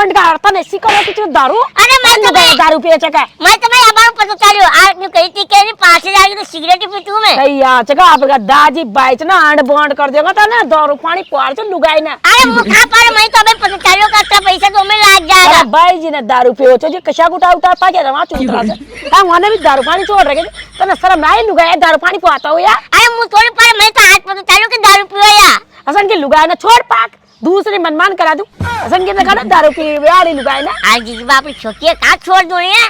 बामंड का अर्थ नहीं सीखो कुछ दारू। अरे मैं तो दारू पिए चका मैं अब पता चलो आज नु कही थी कि 5000 की तो सिगरेट पीतू मैं कई आ चका आपका दाजी बाइच ना आंड बॉन्ड कर देगा तो ना दारू पानी पार से लुगाई ना। अरे मुखा पर मैं तो अबे पता चलो का अच्छा पैसा तो मैं लाग जाएगा। भाई जी ने दारू पियो छे जी कशा गुटा उठा पा के वहां चूतरा से हां वहां भी दारू पानी छोड़ रखे तो ना शर्म नहीं लुगाई दारू पानी पाता हो यार। अरे मु थोड़ी पर मैं तो आज पता चलो कि दारू पियो या असन के लुगाई ना छोड़ पाक दूसरे मनमान करा दूं असन के ना दारू पी यार लुगाई ना आज जी बाप छोकिए का छोड़ दो ये।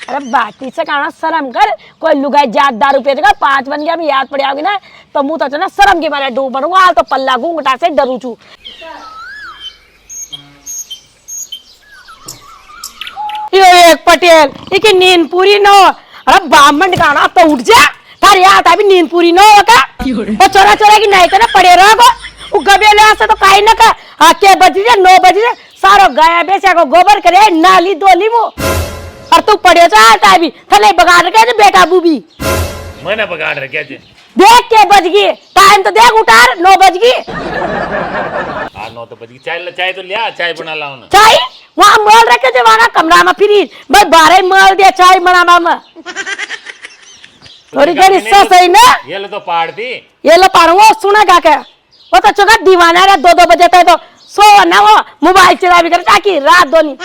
अरे बाटी से कहना शर्म कर कोई लुगाई जात दारू पिएगा 5 बन गया भी याद पड़ जाओगी ना तो मुंह तो ना शर्म के मारे डूब बनूंगा तो पल्ला घूंघटा से डरू छू। यो एक पटेल इकी नींद पूरी न हो। अरे बामंड गाना तो उठ जा थारे याद अभी नींद पूरी न हो का वो चोरा चोरा की नहीं तो ना पड़े रहो वो गबेले से तो काई न का के बजे 9 बजे सारो गाया बेचा को गोबर करे नाली दोली वो और तू पड़े चाहता अभी थले बगाड़ के बेटा बूबी मैंने बगाड़ रखे थे देख के बज गई टाइम तो देख उतार 9 बज गई। 9 तो बज गई चाय तो लिया चाय बना लाओ ना। चाय वहां मोल रखे थे वहां कमरा में फ्रीज भाई 12 मोल दिया चाय बनाना में थोड़ी घड़ी सही ना ये लो तो पाड़ दी ये लो पाड़ वो सुनेगा क्या वो तो चुका दीवाना है 2-2 बजे तक तो सो ना वो मोबाइल चला भी कर ताकि रात दोनी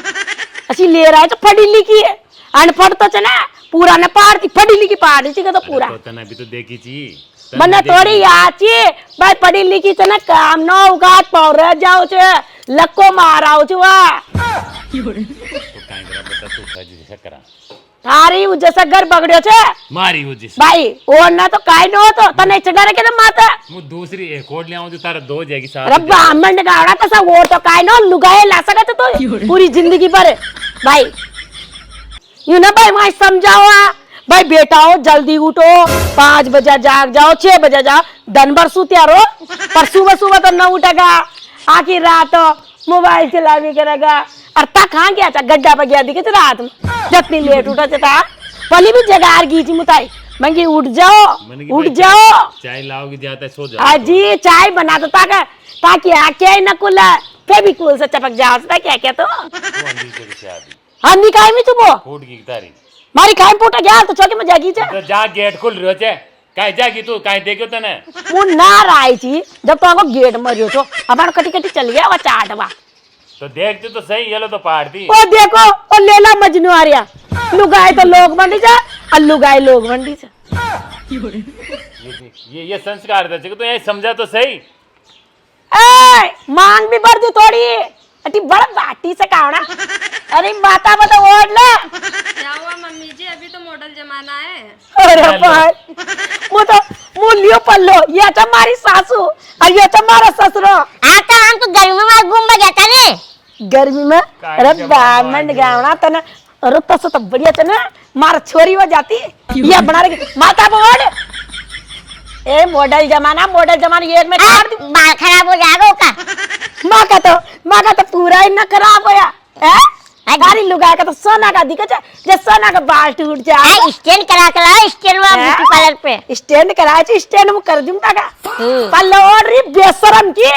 अच्छी ले रहा है तो पढ़ी लिखी है अनपढ़ तो चना पूरा ने पाड़ती पढ़ी लिखी पाड़ी थी तो पूरा तो तना भी तो देखी थी मने थोड़ी आची भाई पढ़ी लिखी चना काम न उगात पाव रह जाओ छे लक्को माराओ छुआ तो काई करा बेटा तू खाजी से करा थारी उ जैसा घर बगड़्यो छे मारी हो जिस भाई और ना तो काई न हो तो तने चढ़ा रखे तो माता मु दूसरी एक और ले आऊं जो तारा 2 जाएगी साथ अरे ब्राह्मण गाड़ा तो सब वो तो काई न लुगाए ला सकत तो पूरी जिंदगी पर भाई यू ना भाई मैं समझाओ भाई बेटा हो जल्दी उठो 5 बजे जाग जाओ 6 बजे जाओ दिन भर सूत्या रहो पर सुबह सुबह तो न उठेगा आखिर रात मोबाइल चला भी करेगा और तक कहाँ गया था गड्ढा पर गया दिखे रात में जितनी लेट उठा था पहले भी जगार की थी मुताई मंगी उठ जाओ चाय लाओगी जाता सो जाओ अजी चाय बना दो ताकि आके न कुला फेविकोल से चपक जाओ क्या क्या तो आंधी काहे में तुम फूट की तारी मारी काहे फूटा गया तो चौके में जागी छे तो जा गेट खुल रहो छे काहे जागी तू काहे देखो तने मु ना राई छी जब तो आको गेट मरियो तो अपन कटी कटी चल गया वो चाटवा तो देखते तो सही ये लो तो पाड़ दी ओ देखो ओ लेला मजनू आ रिया लुगाई तो लोग मंडी जा अल्लू गाय लोग मंडी जा ये संस्कार था तो ये समझा तो सही ए मांग भी भर दू थोड़ी अटी बड़ बाटी से कावना अरे माता बता ओढ़ ले क्या हुआ मम्मी जी अभी तो मॉडल जमाना है। अरे भाई मु लियो पल्लो ये तो हमारी सासू और ये तो हमारा ससुर आता हम तो गर्मी में घूम जाता ने गर्मी में अरे बामंड गावना तना अरे तो बढ़िया तना मार छोरी हो जाती ये बना रही माता बोड़ ए मॉडल जमाना एक में काट दी बाल खराब हो जाएगा का माँ का तो पूरा ही न खराब होया है गाड़ी लुगाया का तो सोना का दिखे जे सोना का बाल टूट जाए स्टैंड करा के लाओ स्टैंड में ब्यूटी पार्लर पे स्टैंड कराए छी स्टैंड में कर दूंगा का पल्लो और री बेशरम की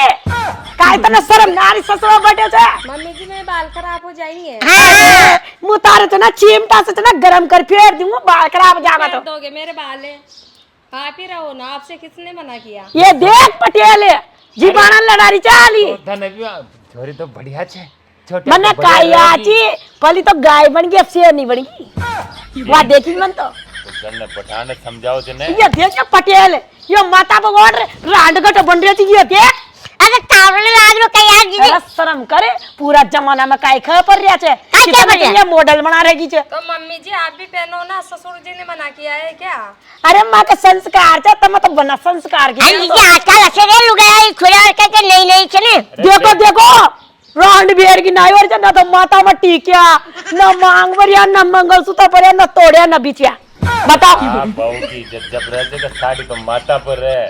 काय तना शर्म नारी ससुर बैठे छे मम्मी जी मेरे बाल खराब हो जाएंगे। हां मु तारे तो ना चिमटा से ना गरम कर फेर दूंगा बाल खराब जाएगा तो दोगे मेरे बाल है आप ही रहो ना आपसे किसने मना किया। ये देख पटेल जीवाना लड़ारी चाली छोरी तो बढ़िया छे मने काया छी पहली तो गाय बन गई अब शेर नहीं बनी वा देखी मन तो गन्ने पठाने समझाओ जे ने ये देख पटेल ये माता बगोड़ रांडगट बन रही थी ये देख अरे तावले लाग रो का यार दीदी शर्म करे पूरा जमाना में काय ख पर रिया छे ये मॉडल बना रही छे तो मम्मी जी आप भी पहनो ना ससुर जी ने मना किया है क्या। अरे मां का संस्कार छे तम तो बना संस्कार के अरे ये आजकल ऐसे रे लुगाई खुला के नहीं चले देखो रांड बियर की नाई और ना तो माता में टीकिया न मांग वरिया न मंगलसूत्र पर न तोड़िया न बिचिया बताओ बहू की जब रह जाएगा साड़ी तो माथा पर है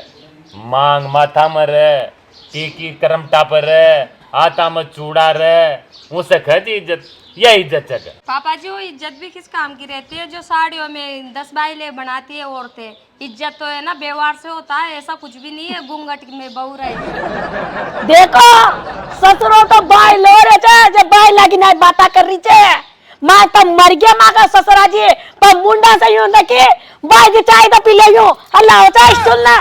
मांग माथा में रहे टीकी करमटा पर है आता मत चूड़ा रहे उनसे खती इज्जत यह इज्जत चका। पापा जी वो इज्जत भी किस काम की रहती है जो साड़ियों में 10 बाइले बनाती है औरतें। इज्जत तो है ना व्यवहार से होता है, ऐसा कुछ भी नहीं है घूंघट में बहू रहे। देखो ससुरो तो बाई लो रे छे जे बाई लागी ना बाता कर रही छे। मैं तो मर गया मां का ससुरा जी पर मुंडा से यूं देखे बाई की चाय तो पी ले यूं हल्ला हो चाय स्टूल ना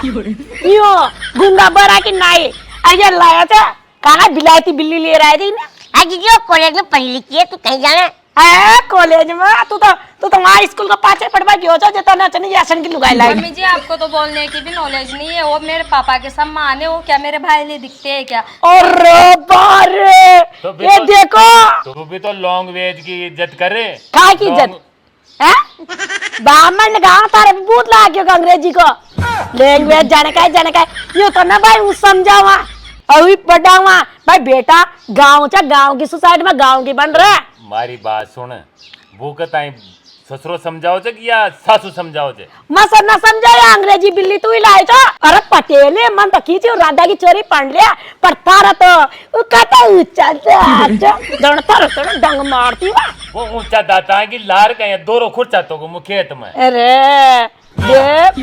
यूं गुंगा बरा की नाई अरे लाया था कहा बिलायती बिल्ली ले रहा थी ना। आज जो कॉलेज में पढ़ी लिखी है तू कहीं जाना है कॉलेज में तू तो वहाँ स्कूल का पाछे पढ़वा गयो छो जे तना चने यासन की लुगाई लाई। मम्मी जी आपको तो बोलने की भी नॉलेज नहीं है, वो मेरे पापा के सम्मान है, वो क्या मेरे भाई लिए दिखते हैं क्या? अरे बारे तो भी ये तो- देखो तू भी तो लॉन्ग वेज की इज्जत करे। काय की इज्जत है ब्राह्मण गाँव तारे पे भूत ला गयो अंग्रेजी को लैंग्वेज जाने का यूं तो ना भाई समझावा अभी पढ़ावा भाई बेटा गाँव चा गाँव की सोसाइटी में गाँव की बन रहा है। मारी बात सुन भूख ताई ससुरो समझाओ छे कि या सासू समझाओ छे। मसर न समझाया अंग्रेजी बिल्ली तू ही लाए छो। अरे पटेले मन तो खींची राधा की चोरी पढ़ लिया पर तारा तो वो कहता ऊंचा जण तारा तो डंग मारती वा। वो ऊंचा दाता है कि लार कहीं दोरो खुर्चा तो को खेत में। अरे ये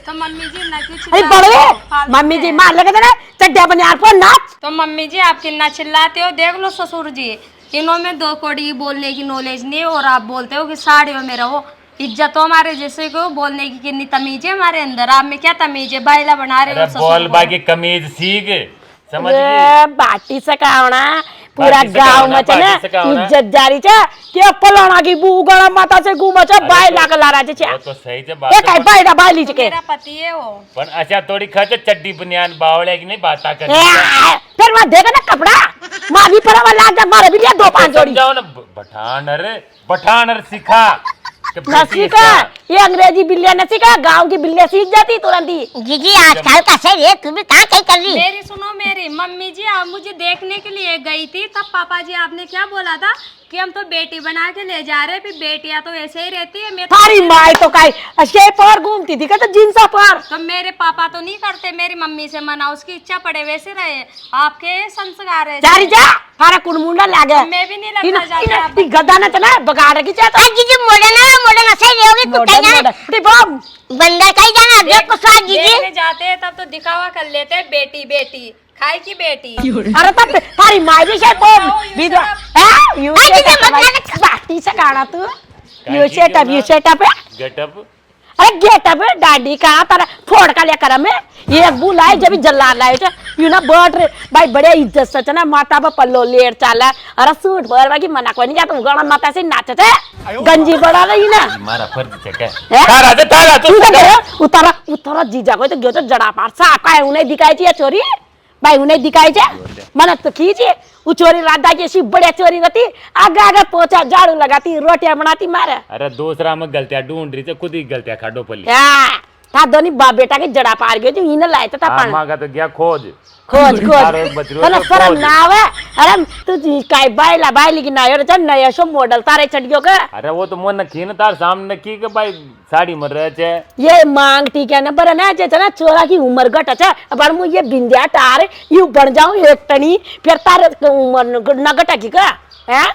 तो मम्मी जी ना क्यों अरे चिल्लाते हो? बड़े फालतू मम्मी में। जी मार लगे थे ना चड्डा बने यार पर नाच। तो मम्मी जी आप कितना चिल्लाते हो, देख लो ससुर जी इन्हों में 2 कौड़ी बोलने की नॉलेज नहीं है और आप बोलते हो कि साड़ियों में रहो। इज्जत तो हमारे जैसे को बोलने की कितनी तमीज है हमारे अंदर, आप में क्या तमीज है? बाइला बना रहे हो अरे ससुर बोल को। बाकी कमीज सीख समझ गई। अरे बाटी से कावना पूरा बाटी से गांव कावना, में चले बाटी से कावना। इज्जत जारी छे के पलाना की बू गड़ा माता से घूम छे बाई लाग लारा छे वो तो सही छे ए बात काय बाई बाई ली तो के मेरा पति है वो। पण अच्छा थोड़ी खर्च चड्डी बनियान बावड़े की नहीं बाता कर। फिर मैं देखा ना कपड़ा मां भी परावा लाग जा मारे भी लिया 2-5 जोड़ी समझाओ ना पठानर सिखा कि न सीखा ये अंग्रेजी बिल्लियां न सीखा गांव की बिल्लियां सीख जाती तुरंत ही। जीजी आजकल का सही है, तू भी कहाँ कहीं कर रही? मेरी सुनो मेरी मम्मी जी, आप मुझे देखने के लिए गई थी तब पापा जी आपने क्या बोला था कि हम तो बेटी बना के ले जा रहे, फिर बेटियां तो ऐसे ही रहती है। मैं तो थारी माई तो काय अशे पर घूमती थी कहते जिनसा पर। तो मेरे पापा तो नहीं करते, मेरी मम्मी से मना, उसकी इच्छा पड़े वैसे रहे। आपके संस्कार है। जारी जा थारा कुन मुंडा लागे मैं भी नहीं लगना चाहती आप। गदा न चला बगाड़ की चाहता आज जीजी मॉडर्न सही रहोगी, तू कहीं जाना? बम बंदर कहीं जाना? देखो स्वाद जीजी। देखने जाते हैं तब तो दिखावा कर लेते हैं, बेटी बेटी खाई की बेटी। अरे तब थारी माई भी शायद बम विधवा है यू आई सेटअप जीजी, मत भाई बाटी से गाना तू काय यू की सेटअप क्यों यू ना? सेटअप है गेटअप अरे गेटअप है डाडी का तारा फोड़ का ले कर में ये बुलाए जब जल्ला लाए छ यू ना बट रे भाई बड़े इज्जत से ना माता बा पल्लो लेर चाला अरे सूट भर बाकी मना कोई नहीं जाता गणा माता से नाचते गंजी बड़ा रही ना मारा फर्ज छे के हैं? थारा तू तो तो उतारा उतारा जीजा को तो गयो तो जड़ा पार सा काय उन्हें दिखाई थी चोरी भाई उन्हें दिखाई छे मन तो खींचे वो चोरी राधा की ऐसी बढ़िया चोरी रहती आगे आगे पोछा झाड़ू लगाती रोटियां बनाती मारे अरे दूसरा में गलतियां ढूंढ रही थी खुद ही गलतियां खाडो पली। था दोनी बाप बेटा के जड़ा पार गयो जो इन्हें लाए था पानी मां का तो गया खोज खोज तारो एक बचरो खोज तो शर्म खोज। ना आवे अरे तू जी काय बायला बायली की नायो रे नया सो मॉडल तारे चढ़ियो के अरे वो तो मन की न तार सामने की के भाई साड़ी मर रहे छे ये मांग ठीक है ना पर ना जे ना चोरा की उम्र घट अच्छा अब मु ये बिंदिया टार यू बन जाऊं एक टनी फिर तार उम्र न घटा की का हैं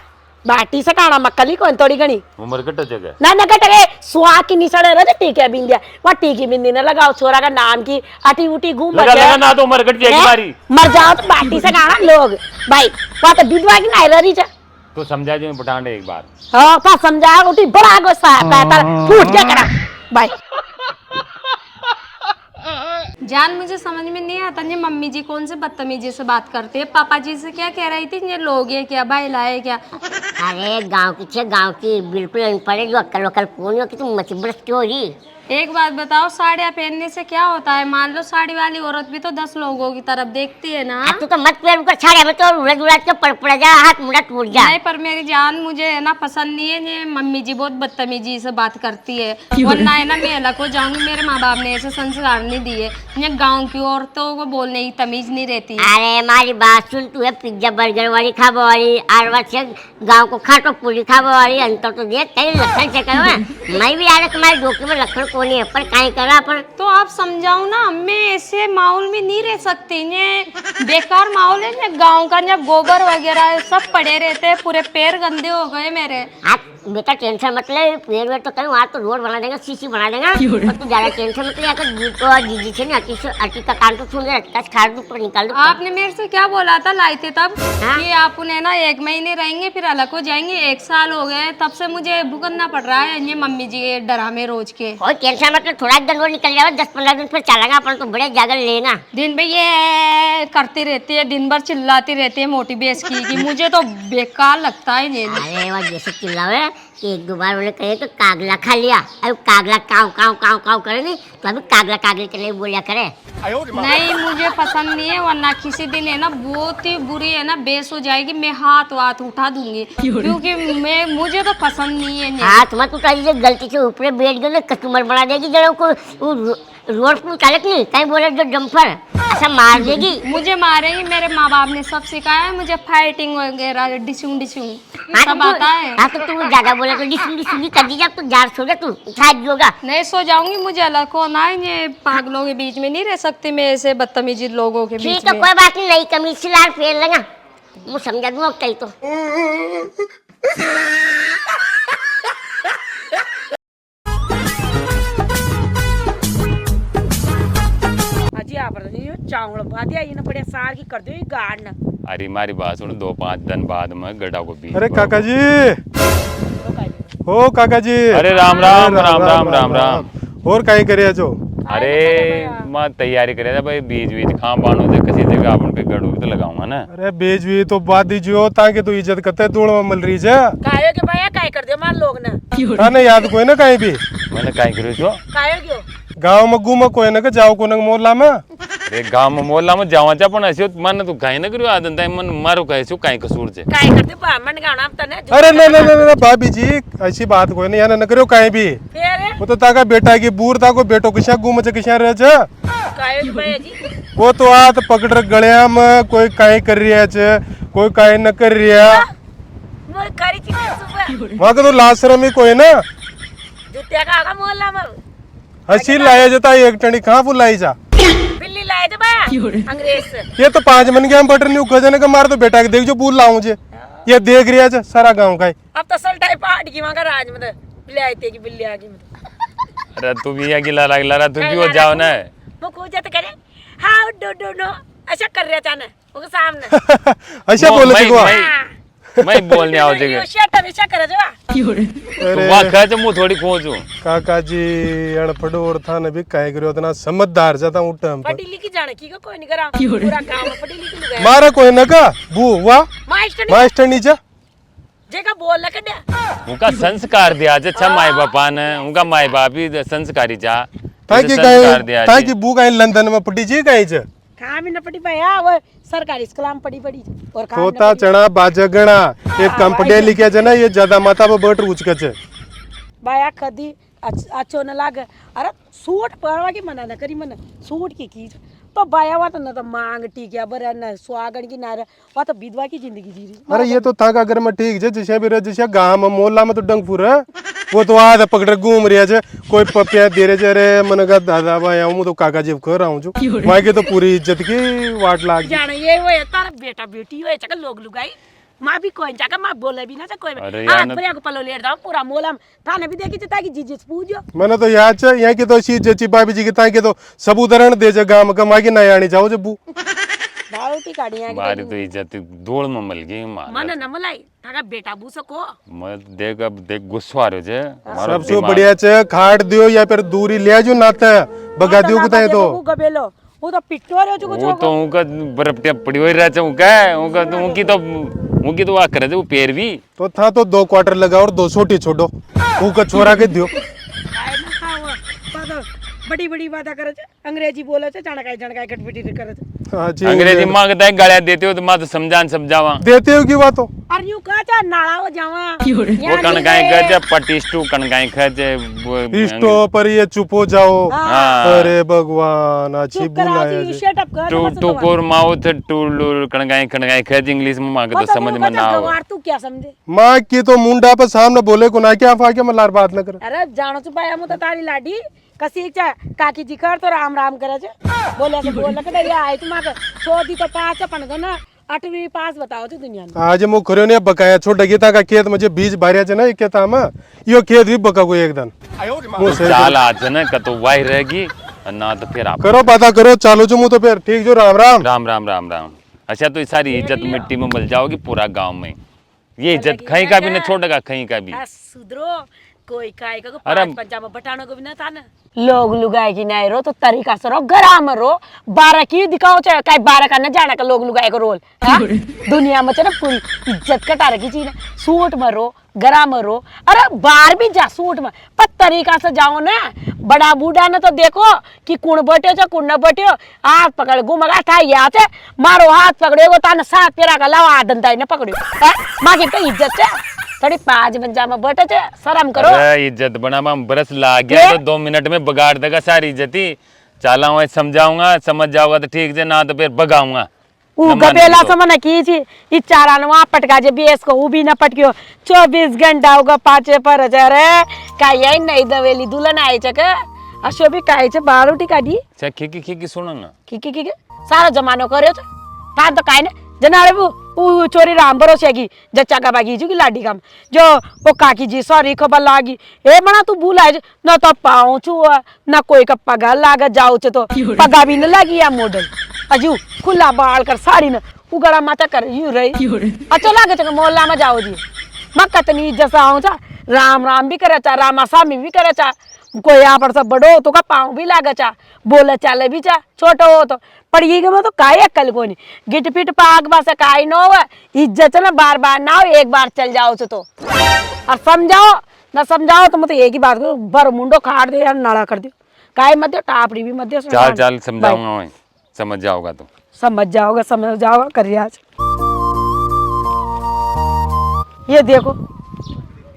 बाटी से काना मक्कली कौन थोड़ी गणी उम्र कटो जगह ना न घटे सुहा की निसड़े रहे टीके बिंदिया वहाँ टीकी बिंदी ने लगाओ छोरा का नाम की अटी उटी घूम लगा लगा ना तो उम्र कट जाएगी मारी मर जाओ तो बाटी से काना लोग भाई वहाँ तो विधवा की नाई रही छे तो समझा जो पठांडे एक बार हाँ तो समझा उठी बड़ा गुस्सा आता है तारा फूट क्या करा भाई जान मुझे समझ में नहीं आता ये मम्मी जी कौन से बदतमीजी से बात करते हैं। पापा जी से क्या कह रही थी, ये लोग है क्या भाई लाए क्या? अरे गांव की छे, गांव की बिल्कुल अनपढ़ जो अक्कल वक्कल कौन हो कि तुम मछबरस क्यों हो रही? एक बात बताओ, साड़ियाँ पहनने से क्या होता है? मान लो साड़ी वाली औरत भी तो 10 लोगों की तरफ देखती है ना। तू तो मत पैर ऊपर छाड़े में तो उड़द उड़द के पड़ जा, हाथ मुड़ा टूट जा। नहीं पर मेरी जान मुझे है ना पसंद नहीं है, ये मम्मी जी बहुत बदतमीजी से बात करती है। वरना है ना मैं अलग हो जाऊंगी, मेरे माँ बाप ने ऐसे संस्कार नहीं दिए। ये गाँव की औरतों को बोलने की तमीज नहीं रहती है। अरे हमारी बात सुन, तू है पिज्जा बर्गर वाली खाबो वाली आरवा से गाँव को खाटो पूरी खाबो वाली अंतर तो देख कहीं लक्षण से करो। मैं भी आ रहा तुम्हारे डोके में लक्षण कोनी है पर काहे करा पर तो आप समझाओ ना, मैं ऐसे माहौल में नहीं रह सकती। ये बेकार माहौल है, ये गांव का ये गोबर वगैरह सब पड़े रहते हैं, पूरे पैर गंदे हो गए मेरे। आप बेटा टेंशन मत ले, पेड़ वेड़ तो कहीं वहाँ तो रोड बना देगा, सीसी बना देगा, और तू ज्यादा टेंशन मत ले। अगर जीजी से ना अटी का कान तो सुन ले, अटी का खाड़ दूँ निकाल दूँ। आपने मेरे से क्या बोला था लाए तब हाँ? कि आप उन्हें ना 1 महीने रहेंगे फिर अलग हो जाएंगे। 1 साल हो गए, तब से मुझे भुगतना पड़ रहा है ये मम्मी जी के डरामे रोज के। कोई टेंशन मत ले, थोड़ा दिन और निकल जाएगा, 10-15 दिन फिर चलेगा अपन तो बड़े जागर लेना। दिन भर ये करती रहती है, दिन भर चिल्लाती रहती है मोटी बेस की कि मुझे तो बेकार लगता है ये। अरे वह जैसे चिल्लावे कि 1-2 बार उन्हें कहे तो कागला खा लिया, अब कागला काव काव काव काव करे नहीं तो अभी कागला कागले चले बोलिया करे। नहीं मुझे पसंद नहीं है, वरना किसी दिन है ना बहुत ही बुरी है ना बेस हो जाएगी, मैं हाथ वाथ उठा दूंगी क्योंकि मुझे तो पसंद नहीं है। हाथ मत उठा दीजिए, गलती से ऊपर बैठ गए कस्टमर बना देगी जरा को रोड पर चालक नहीं कहीं बोले जो जम्पर ऐसा मार देगी। मुझे मारेंगे, मेरे माँ बाप ने सब सिखाया है मुझे, फाइटिंग वगैरह डिसूंग सब आता है। हाँ तो तू ज्यादा बोले तो डिसूंगी कर दीजिए, अब तो जार सो जा तू शायद होगा। नहीं सो जाऊंगी, मुझे अलग होना है, ये पागलों के बीच में नहीं रह सकती मैं, ऐसे बदतमीजी लोगों के बीच ठीक है में। कोई बात नहीं, नई कमीज सिलार फेर लेगा, वो समझा दूंगा कहीं तो। अजी आप चावल भादिया ये ना बढ़िया सार की कर दो ये गाड़ ना। अरे मारी बात सुन, 2-5 दिन बाद में गड्ढा को बीज। अरे काका जी, ओ काका जी, अरे राम राम राम राम राम राम। और कहीं करे जो? अरे मैं तैयारी करे था भाई, बीज बीज खा बानो से किसी जगह अपन पे गड़ू तो लगाऊंगा ना। अरे बेच भी तो बात दीजिए ताकि तू इज्जत करते दूड़ में मिल रही है। कायो के भाई काय कर दे मान लोग ना। हाँ नहीं याद कोई ना कहीं भी मैंने काहे करो छो? कायो क्यों गाँव में घूम कोई ना जाओ को मोहल्ला में। अरे गांव में मोहल्ला में जावा चा पण ऐसे मन तू काहे ना करियो आदत है मन मारो काहे छो काहे कसूर छे? काय करते ब्राह्मण गाना तने। अरे नहीं नहीं नहीं भाभी जी ऐसी बात कोई नहीं, न करो कहीं भी। फिर वो तो ताका बेटा की बूर ताको बेटो किसा घूम किसा रह जा। कायो के भाई जी वो तो हाथ पकड़ गलिया में कोई काहे कर रही है, कोई काहे न कर रही है। मोर करी चीज सुबह वहाँ का तो लाशरम ही कोई ना जुत्या का आगा मोहल्ला में हसी लाया जाता है, एक टंडी कहाँ फुलाई जा बिल्ली लाए थे भाई अंग्रेज से। ये तो 5 मन के हम बटर नहीं गजने का मार तो बेटा के देख जो बूल लाऊं जे ये देख रिया है सारा गांव का। अब तो सल्टाई पहाड़ की वहां का राज में बिल्ली आई थी कि बिल्ली आ गई मतलब। अरे तू भी गिला ला तू भी हो जाओ ना। वो कूदे तो करे हाउ डू डू नो ऐसा कर रहा था ना वो सामने ऐसा बोले थे को। मैं बोलने आओ जगह शट हमेशा करे जो। अरे वाह कह जो मुंह थोड़ी खोजू। काका जी अड़पड़ो और था न भी काहे करियो इतना समझदार जाता उठ हम पढ़ी लिखी जाने की कोई नहीं करा पूरा गांव में पढ़ी लिखी लुगाई मारा कोई न का बू वाह मास्टर नीचे जेका बोल लके दे उनका संस्कार दिया अच्छा माई बापा ने, उनका माई बाप ही संस्कारी जा ताकि कहीं ताकि बू कहीं लंदन में पड़ी जी कहीं जे कहां भी न पड़ी भैया वो सरकारी स्कूल में पड़ी और कहां तोता चना बाजगणा एक कंपनी लिखे जे ना ये ज्यादा माथा पे बैठ रुच के छे बाया कदी अच्छो न लाग। अरे सूट परवा की मना न करी मन सूट की तो बाया वा तो न तो मांग टीकिया बर न स्वागण की नार वा तो विधवा की जिंदगी जी रही। अरे ये तो था अगर मैं ठीक है जैसे भी रह जैसे गांव में मोहल्ला में तो डंगपुर है वो तो आधा पकड़ घूम रहा है कोई पपिया दे रहे जा रहे मन का दादा भाई हूँ तो काका जी कर रहा हूँ वहाँ की तो पूरी इज्जत की वाट लाग जाने ये वो तारा बेटा बेटी हो चका लोग लुगाई माँ भी कोई जाकर माँ बोले भी ना कोई हाथ भरिया को पलो लेट जाओ पूरा मोहल्ला थाने भी देखी ताकि जीजी से पूछो। मैंने तो याद है यहाँ की तो सी जची भाभी जी की ताकि तो सब उदाहरण दे जा गांव का माँ की नया आनी जाओ जब दावती काढ़िया बारी तो इज्जत धूल में मल गई मन न मलाई ताका बेटा बू सको मैं देख अब देख गुस्सा आ रहे छे सबसे बढ़िया छे खाट दियो या फिर दूरी ले जो नाते बगा दियो कुताए तो गबेलो वो तो पिट्टो रे जो वो तो उनका बरपटिया पड़ी हुई रह छे उनका उनका तो उनकी तो वा करे थे वो पैर भी तो था तो 2 क्वार्टर लगा और 2 छोटी छोड़ो उनका छोरा के दियो बड़ी बड़ी बातें करे अंग्रेजी बोले चणकाई खटपिटी करे हां जी अंग्रेजी मांगता है गालियां देते हो तो मैं तो समझावा देते हो की बात हो और यूं कहा नाला हो जावा वो कणकाई कहते पटिस्टू कणकाई कहते इस्तो पर ये चुप हो जाओ। हाँ। अरे भगवान अच्छी बुलाया जी शट अप कर टू कोर माउथ टू कणकाई कणकाई कहते इंग्लिश में मांगे तो समझ में ना आवे। तू क्या समझे माँ की तो मुंडा पे सामने बोले को ना क्या फाके मलार बात न करे। अरे जानो तो पाया मु तो तारी लाडी कसी चा काकी जी कर तो राम राम करे छे बोले से बोल के दरिया आई तुम के छोड़ी तो पास अपन गना 8वीं पास बताओ तो दुनिया में आज मु खरो ने बकाया छोड़ गीता का खेत मुझे बीज बारिया छे ना एक खेता में यो खेत भी बका को एक दिन मु से चाल आज न कतो वाही रहेगी और ना तो फिर आप करो पता करो चालो जो मु तो फिर ठीक जो राम राम राम राम राम राम। अच्छा तो ये सारी इज्जत मिट्टी में मिल जाओगी पूरा गांव में। ये इज्जत कहीं का भी न छोड़ेगा कहीं का भी। सुधरो कोई काय का अरे पांच पंजा में बटानो को भी ना था ना लोग लुगाए की नहीं रो तो तरीका से रो गराम रो 12 की दिखाओ चाहे काय 12 का न जाना का लोग लुगाए को रोल हाँ? दुनिया में चलो पूरी इज्जत कटा रखी चीज सूट में रो गराम रो अरे बाहर भी जा सूट में पर तरीका से जाओ ना बड़ा बूढ़ा ने तो देखो कि कुण बटे छो कुण न बटे हाथ पकड़ घुमगा था यहाँ से मारो हाथ पकड़ेगो ताने साथ पेरा का लावा आदन ताई न पकड़ियो माँ की इज्जत है थोड़ी 5 बंजा में बटे छे शर्म करो। अरे इज्जत बनावा बरस लाग गया तो 2 मिनट में बगाड़ देगा सारी इज्जती। चाला हुआ समझाऊंगा समझ जाओगा तो ठीक है ना तो फिर बगाऊंगा। ऊ गपेला समन की छी ई चारानवा पटका जे बेस को ऊ भी न पटकियो 24 घंटा होगा पाचे पर रे का यही नहीं दवेली दुल्हन आई छ के अशो भी काई छ बारोटी काडी अच्छा खिकी सुनो ना की सारा जमानो कर्यो छ ता तो काई ने जनारे ऊ चोरी राम भरोसे की जच्चा का बागी जो की लाडी काम जो वो काकी जी सॉरी खबर लागी ए मना तू भूलाए न तो पाऊं छु न कोई का पगा लागा जाऊ छ तो पगा भी न लागी या मॉडल अजू खुला बाल कर साड़ी न उगड़ा माता कर यू रही अच्छा लागे छ मोहल्ला में जाओ जी मक्कतनी इज्जत आऊं छ राम राम भी करे चा रामा स्वामी भी करे चा कोई यहाँ पर सब बड़ो तो का पाँव भी लागे चा बोले चाले भी चा छोटो हो तो पर ये में तो काय अक्कल को नहीं गिट पिट पाग बस काय न हो इज्जत ना बार बार ना हो एक बार चल जाओ तो और समझाओ ना समझाओ तो मतलब एक ही बात करो बर मुंडो खाड़ दे या नाड़ा कर दो काय मत दो टापड़ी भी मत दो चाल चाल समझाऊंगा मैं समझ जाओगा तो समझ जाओगा कर आज ये देखो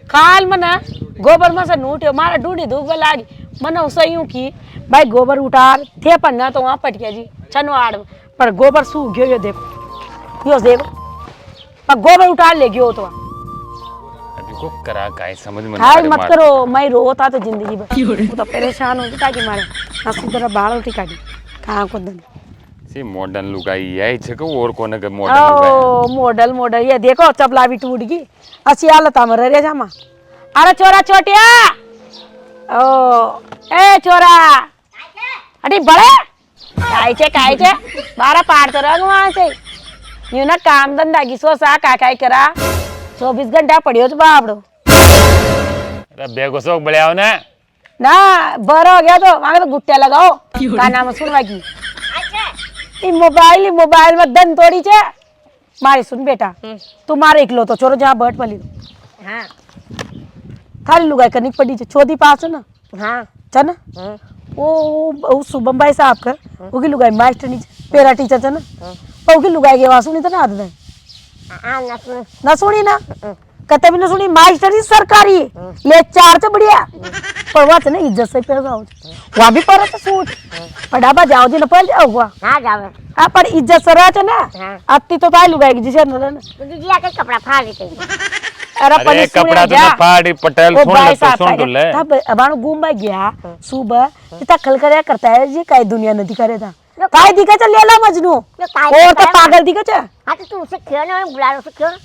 काल मना गोबर में से नूटे मारा ढूंढी धूप लागी मना सही की भाई गोबर उठार थे पर ना तो वहां पट गया जी छनवाड़ में पर गोबर सूख गयो ये देखो पर गोबर उठार ले गयो तो अभी को करा काय समझ में हाय मत करो मैं रोता तो जिंदगी भर तो परेशान हो जाता कि मारे ना सुधर बाल उठी काटी कहां को दन सी मॉडर्न लुगाई यही छे को और कोने के मॉडर्न लुगाई मॉडल ये देखो चपला भी टूट गई अच्छी हालत में रह जामा अरे छोरा छोटिया ओ ए छोरा अरे बड़े काय छे 12 पार तो रंग वहां से यू ना काम धंधा की सोसा काय करा 24 घंटा पड़ियो तो बापड़ो अरे बेगो सोक बड़े आओ ना बर हो गया तो वहां तो गुट्टिया लगाओ का नाम सुनवा की मोबाइल में दन तोड़ी छे मारे सुन बेटा तुम्हारे इकलो तो छोरो जहाँ बैठ पली हाँ थाली लुगाई करनी पड़ी छे छोदी पास है ना हाँ छ ना वो शुभम भाई साहब का वो की लुगाई मास्टर नी पेरा टीचर छ ना वो की लुगाई के आवाज सुनी तो ना आदत ना सुनी ना कते भी ना सुनी मास्टर सरकारी ले 4 से बढ़िया पर वहाँ ना इज्जत से पैसा हो वहाँ भी पर सूट पढ़ाबा जाओ जी ना पढ़ जाओ वहाँ हाँ जावे हाँ पर इज्जत से रहा ना हाँ। अत्ती तो ताई लुगाई जिसे न तो दीदी आके कपड़ा फाड़ देते अरे कपड़ा तो ना फाड़ी पटेल सुन तो ले तब अबानो घूम गया सुबह इतना खल कर करता है जी काई दुनिया नदी करे था काय दिखा चल लेला मजनू और तो पागल दिखा चा हाँ तो तू उसे खेल ना बुला उसे खेल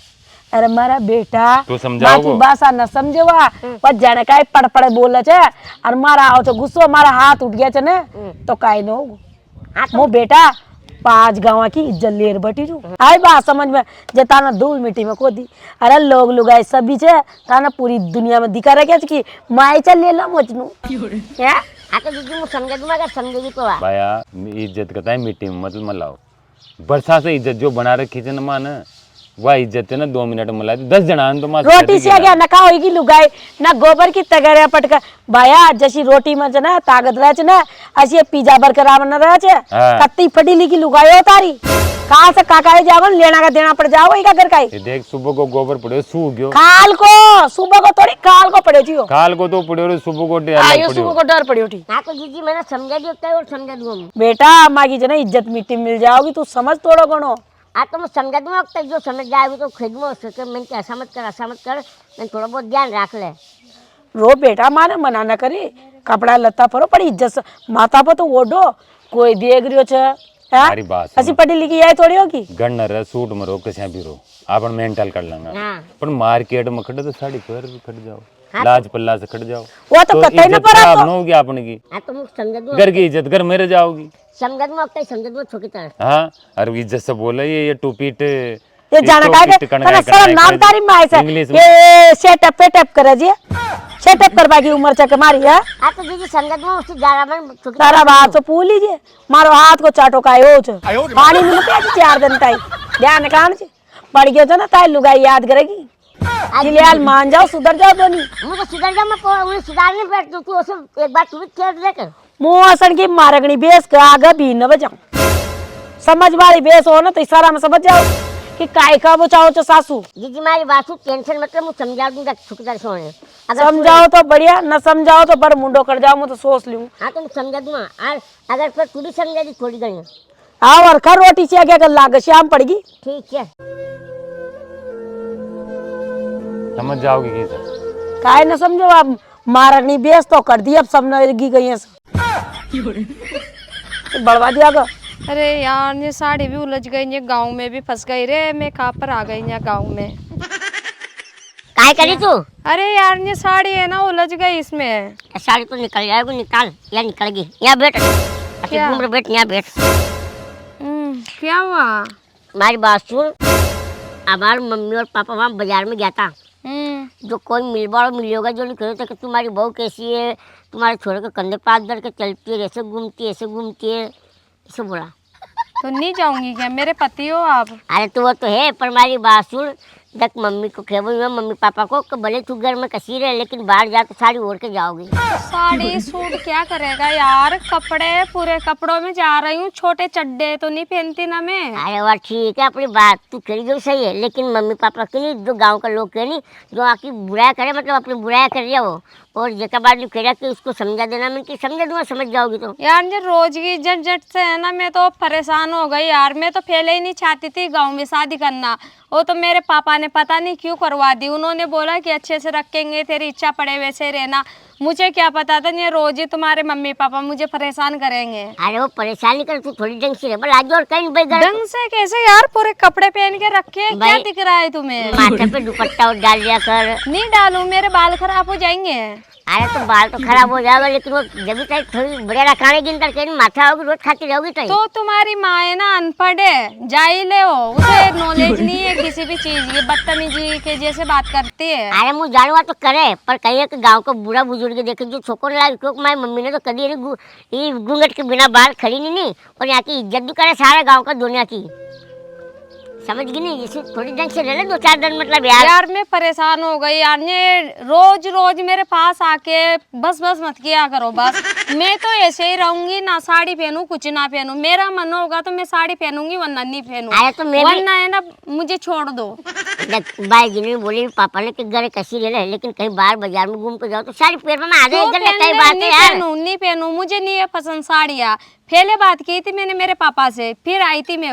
अरे मारा बेटा तू समझाओ बाकी भाषा न समझवा पर जाने काय पड़ बोले छे और मारा आओ तो गुस्सो मारा हाथ उठ गया छे ने तो काय न हो मो बेटा 5 गाँव की इज्जत लेर बटी रू आई बात समझ में जे ताना धूल मिट्टी में खोदी अरे लोग लुगाई सभी छे ताना पूरी दुनिया में दिखा रखे कि माई चल लेला मजनू क्या हाँ तो दीदी मुझे समझ दूंगा समझेगी तो भाया इज्जत करता है मिट्टी में मतलब मलाओ बरसा से इज्जत जो बना रखी थी ना मां ना वह इज्जत है ना 2 मिनट में ला 10 जना तो मां रोटी से गया ना का होगी लुगाई ना गोबर की तगड़े पटका भाया जैसी रोटी में छ ना ताकत रह छ ना ऐसी पिज्जा बर्गर आवन रह छ कत्ती फटी लिखी लुगाई हो तारी कहां से काकाए जावन लेना का देना पड़ जाओ इका घर का ये देख सुबह को गोबर पड़े सूख गयो काल को सुबह को थोड़ी काल को पड़े जियो काल को तो पड़े और सुबह को डर आयो सुबह को डर पड़ी उठी हाँ तो दीदी मैंने समझा दिया और समझा दूंगा बेटा मागी जना इज्जत मिट्टी मिल जाओगी तू समझ थोड़ा गणो हाँ तो मैं समझा दूंगा तक जो समझ जाए तो खुद में उसके मैं ऐसा मत कर मैं थोड़ा बहुत ध्यान रख ले रो बेटा माने मना न करे कपड़ा लत्ता परो पर इज्जत से माथा पर तो ओढ़ो कोई देख रियो छे मारी बात सुनो। ऐसी पढ़ी लिखी है थोड़ी होगी गण रे सूट में रो कसे भी रो अपन मेंटल कर लेंगे हाँ। पर मार्केट में खड़े तो साड़ी पर भी खड़ जाओ लाज पल्ला से खड़ जाओ वो तो कतई न इज्जत पड़ा खराब तो। न होगी अपने की हाँ तो मुझे समझ दो घर की इज्जत घर मेरे जाओगी समझ दो अब समझ दो छोकी तरह हाँ अरे इज्जत से बोले ये टूपीट ये जाना का है सर नाम तारी माय से इंग्लिश में ये सेटअप पेटअप करे जी सेटअप करवा की उम्र चक मारी है हाँ तो दीदी समझ दो उससे ज्यादा मन छोकी तारा बात तो पूछ लीजिए मारो हाथ को चाटो का हो छ पानी में पे 4 दिन ताई ध्यान कान छ पड़ गयो छ ना ताई लुगाई याद करेगी जिलियाल मान जाओ सुधर जाओ दोनी मुझे सुधर जा मैं उन्हें सुधारने बैठ तू उसे एक बार तू भी खेल लेकर मुंह असन की मारगनी बेस के आगे भी न बजाओ समझ वाली बेस हो ना तो इशारा में समझ जाओ कि काय का बचाओ तो सासू दीदी मारी बात टेंशन मतलब मुझे समझा दूंगा छोकी तरह सोने समझाओ तो बढ़िया न समझाओ तो पर मुंडो कर जाओ मैं तो सोच लूं हाँ तो मैं समझा दूंगा और अगर फिर तू भी समझा दी थोड़ी गई आओ और खर रोटी से क्या लाग शाम पड़गी ठीक है समझ जाओगी की सर काय न समझो आप मारगनी बेस तो कर दी अब सब नगी गई है बढ़वा दिया गो अरे यार ये साड़ी भी उलझ गई ये गांव में भी फंस गई रे मैं कहाँ पर आ गई यहाँ गांव में काय करी तू अरे यार ये साड़ी है ना उलझ गई इसमें साड़ी तो निकल जाएगी निकाल या निकल गई यहाँ बैठ क्या? घूम रहे बैठ यहाँ बैठ क्या हुआ हमारी बात सुन हमारी मम्मी और पापा वहाँ बाजार में गया था जो कोई मिल होगा जो लिख रहे थे कि तुम्हारी बहू कैसी है तुम्हारे छोरे के कंधे पे हाथ धर के चलती है ऐसे घूमती है ऐसे बोला तो नहीं जाऊंगी क्या मेरे पति हो आप अरे तो वो तो है पर हमारी बात सुन देख मम्मी को खेबो मम्मी पापा को कि भले तू घर में कसी रहे लेकिन बाहर जा तो साड़ी ओढ़ के जाओगी साड़ी सूट क्या करेगा यार कपड़े पूरे कपड़ों में जा रही हूँ छोटे चड्डे तो नहीं पहनती ना मैं अरे वाह ठीक है अपनी बात तू करी जो सही है लेकिन मम्मी पापा के नहीं जो गांव का लोग के नहीं जो आकी बुराई करे मतलब अपनी बुराई कर रही है वो और जेका बाद जो कह कि उसको समझा देना मैं कि समझा दूंगा समझ जाओगी तो यार ये रोज की झट से है ना मैं तो परेशान हो गई यार मैं तो पहले ही नहीं चाहती थी गांव में शादी करना वो तो मेरे पापा ने पता नहीं क्यों करवा दी उन्होंने बोला कि अच्छे से रखेंगे तेरी इच्छा पड़े वैसे रहना मुझे क्या पता था ये रोज ही तुम्हारे मम्मी पापा मुझे परेशान करेंगे अरे वो परेशानी कर तू थोड़ी ढंग से रह आज और कहीं ढंग से कैसे यार पूरे कपड़े पहन के रखे क्या दिख रहा है तुम्हें माथे पे दुपट्टा डाल दिया कर नहीं डालू मेरे बाल खराब हो जाएंगे अरे तो बाल तो खराब हो जाएगा लेकिन वो जब तक थोड़ी बढ़िया रखाने की अंदर कहीं माथा होगी रोज खाती रहोगी तो तुम्हारी माँ है ना अनपढ़ है जाइले हो उसे नॉलेज नहीं है किसी भी चीज की बदतमीजी के जैसे बात करती है अरे मुझे जानवा तो करे पर कहीं कि गांव को बुरा बुजुर्ग देखे जो छोकर लगा क्योंकि हमारी मम्मी ने तो कभी घूंघट के बिना बाहर खड़ी नहीं और यहाँ की इज्जत भी करे सारे गाँव का दुनिया की समझ गई नहीं इसे थोड़ी ढंग से ले ले 2-4 दिन मतलब यार मैं परेशान हो गई यार ये रोज रोज मेरे पास आके बस मत किया करो बस मैं तो ऐसे ही रहूंगी ना साड़ी पहनूं कुछ ना पहनूं मेरा मन होगा तो मैं साड़ी पहनूंगी वरना नहीं पहनूं अरे तो मैं वरना है ना मुझे छोड़ दो भाई जी ने बोली पापा ने कि घर कैसी ले ले लेकिन कहीं बाहर बाजार में घूम के जाओ तो साड़ी पैर में आ जाए नहीं पहनूं मुझे नहीं है पसंद साड़ियाँ पहले बात की थी मैंने मेरे पापा से फिर आई थी मैं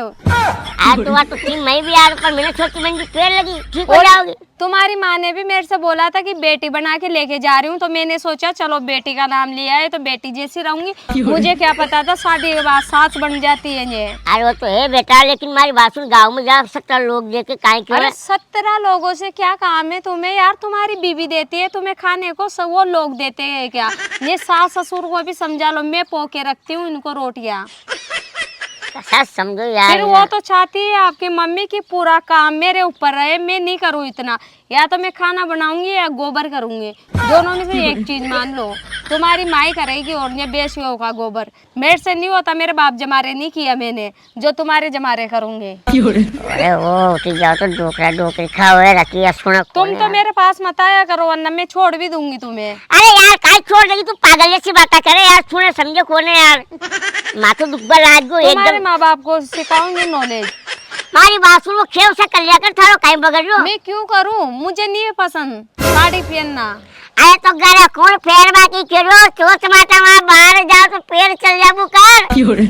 तो तीन मई भी यार पर मैंने सोची मैंने पेड़ लगी ठीक हो जाओगी तुम्हारी माँ ने भी मेरे से बोला था कि बेटी बना के लेके जा रही हूँ तो मैंने सोचा चलो बेटी का नाम लिया है तो बेटी जैसी रहूंगी मुझे क्या पता था शादी के बाद सास बन जाती है ये अरे वो तो है बेटा लेकिन हमारी बात सुन गाँव में जा 17 लोग देखे काहे क्यों 17 लोगों से क्या काम है तुम्हें यार तुम्हारी बीवी देती है तुम्हें खाने को सब वो लोग देते हैं क्या ये सास ससुर को भी समझा लो मैं पोके रखती हूँ इनको रोटियाँ समझो यार फिर वो तो चाहती है आपकी मम्मी की पूरा काम मेरे ऊपर रहे मैं नहीं करूँ इतना या तो मैं खाना बनाऊंगी या गोबर करूंगी दोनों में से एक चीज मान लो तुम्हारी माई करेगी और ये बेच होगा गोबर मेरे से नहीं होता मेरे बाप जमारे नहीं किया मैंने जो तुम्हारे जमारे करूंगी अरे वो ठीक जाओ तो डोकरी खाओ रखिए सुनो तुम तो मेरे पास मत आया करो वरना मैं छोड़ भी दूंगी तुम्हें अरे यार काय छोड़ देगी तू पागल जैसी बात करे यार सुने समझे कोने यार माथो दुखबल आज को तुम्हारे माँ बाप को सिखाऊंगी नॉलेज मारी बात सुन वो खेव से कर लिया कर थारो कहीं बगड़ लो मैं क्यों करूं मुझे नहीं है पसंद साड़ी पहनना अरे तो घर कौन पैर बाकी करो सोच माता वहाँ बाहर जाओ तो पैर चल जाबू कर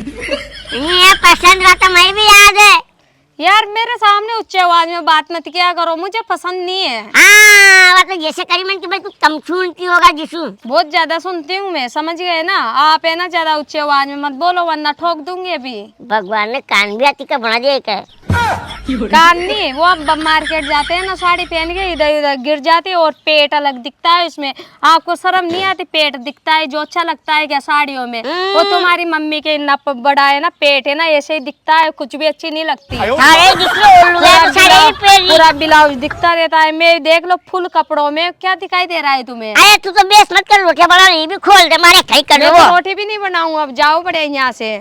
ये पसंद रहा तो मैं भी याद है यार मेरे सामने उच्च आवाज में बात मत किया करो, मुझे पसंद नहीं है। हाँ मतलब जैसे करी मन की भाई तू कम सुनती होगा जिसू। बहुत ज्यादा सुनती हूँ मैं, समझ गए ना आप, है ना ज्यादा उच्च आवाज में मत बोलो वरना ठोक दूंगी अभी। भगवान ने कान भी आती का बना दिया क्या? कान नहीं, वो अब मार्केट जाते हैं ना साड़ी पहन के इधर उधर गिर जाती है और पेट अलग दिखता है उसमें। आपको शर्म नहीं आती? पेट दिखता है जो अच्छा लगता है क्या साड़ियों में? वो तुम्हारी मम्मी के नप बड़ा है ना, पेट है ना, ऐसे ही दिखता है, कुछ भी अच्छी नहीं लगती। सारे दिखलो उल्लू है, सारे ही पेरी। पूरा ब्लाउज दिखता रहता है, मैं देख लो फुल कपड़ों में क्या दिखाई दे रहा है तुम्हें? अरे तू तो बेस मत कर, रोटियां बना नहीं भी खोल दे मारे खाई कर मैं वो। तो रोटी भी नहीं बनाऊंगा, अब जाओ बड़े यहाँ से।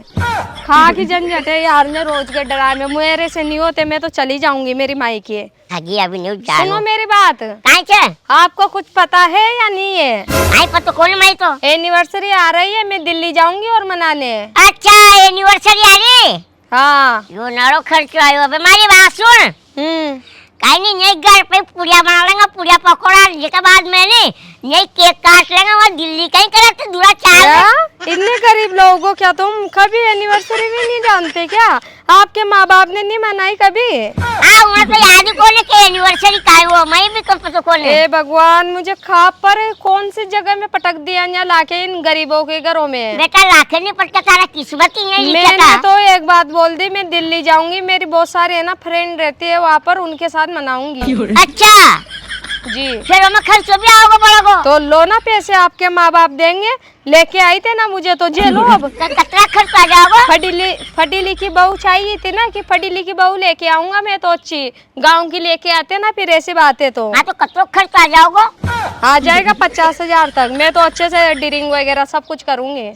खा की झंझट है यार, मैं रोज के डराए में मेरे से नहीं होते, मैं तो चली जाऊंगी मेरी माई के। आगे अभी नहीं जा। सुनो मेरी बात, काहे छे? आपको कुछ पता है या नहीं है? आई पता कौन माई तो। एनिवर्सरी आ रही है, मैं दिल्ली जाऊंगी और मनाने। अच्छा एनिवर्सरी आ रही। हाँ। यो नारो खर्च आयो। अबे मारी बात सुन, काई नहीं यही घर पे पूड़िया बना लेंगे, पूड़िया पकौड़ा, जिसके बाद मैंने यही केक काट लेंगे और दिल्ली कहीं करे तो दूरा चाल। इतने गरीब लोगों को क्या तुम कभी एनिवर्सरी भी नहीं जानते क्या? आपके माँ बाप ने नहीं मनाई कभी? हाँ उन्हें तो याद ही कौन है कि एनिवर्सरी का है वो, मैं भी कब पता कौन है। ए भगवान, मुझे खा पर कौन सी जगह में पटक दिया यहाँ लाके इन गरीबों के घरों में। बेटा लाखे नहीं पटका, तारा किस्मत ही नहीं लिखा मैंने था। तो एक बात बोल दी, मैं दिल्ली जाऊंगी, मेरी बहुत सारे है ना फ्रेंड रहती है वहाँ पर, उनके साथ मनाऊंगी। अच्छा जी। फिर हमें खर्च भी आओगे बड़ोगो तो लो ना पैसे, आपके माँ बाप देंगे। लेके आई थे ना मुझे तो जेलो अब। कितना खर्च आ जाओगे? फटी लिखी बहू चाहिए थी ना, कि फटी लिखी बहू लेके आऊंगा मैं तो अच्छी, गाँव की लेके आते ना, फिर ऐसी बातें तो। हाँ तो कितना खर्च आ जाओगे? आ जाएगा 50,000 तक, मैं तो अच्छे से ड्रिंक वगैरह सब कुछ करूंगी।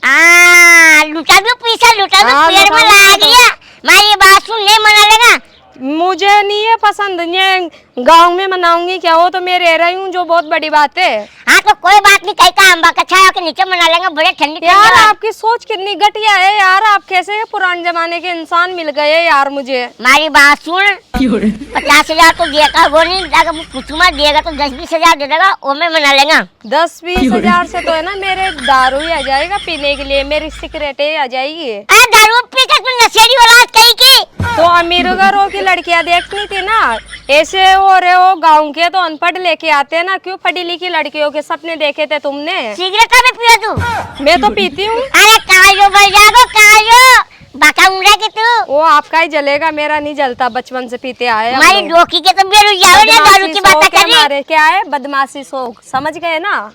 लुटा भी पैसा, लुटा भी हाँ, पेड़ में ला दिया। मैं ये बात सुन नहीं मना लेगा। मुझे नहीं है पसंद, ये गांव में मनाऊंगी क्या? वो तो मैं रह रही हूँ, जो बहुत बड़ी बात है। हाँ तो कोई बात नहीं, कहीं का अम्बा का छाया के नीचे मना लेंगे, बड़े ठंडी यार आपकी सोच कितनी घटिया है यार, आप कैसे पुराने जमाने के इंसान मिल गए यार मुझे। हमारी बात सुन, 50,000 तो देगा वो नहीं, अगर कुछ मत देगा तो 10-20,000 दे देगा, वो में मना लेंगे। 10-20 से तो है ना मेरे दारू ही आ जाएगा पीने के लिए, मेरी सिगरेटें आ जाएगी। दारू पी के तू नशेड़ी औलाद कहीं की। तो अमीर घरों की लड़कियां देखनी थी ना, ऐसे हो रहे हो गाँव के तो अनपढ़ लेके आते हैं ना, क्यों पढ़ी लिखी लड़कियों के सपने देखे थे तुमने? सिगरेट भी पियो तू? मैं तो पीती हूँ। अरे कायो बढ़ जाओ, कायो बाका उमड़ा के तू। वो आपका ही जलेगा, मेरा नहीं जलता, बचपन से पीते आए हम हमारी लोग। डोकी के तो बेरू जाओ ना, दारू की बात शौक है करी। हमारे, क्या है बदमाशी शौक, समझ गए ना?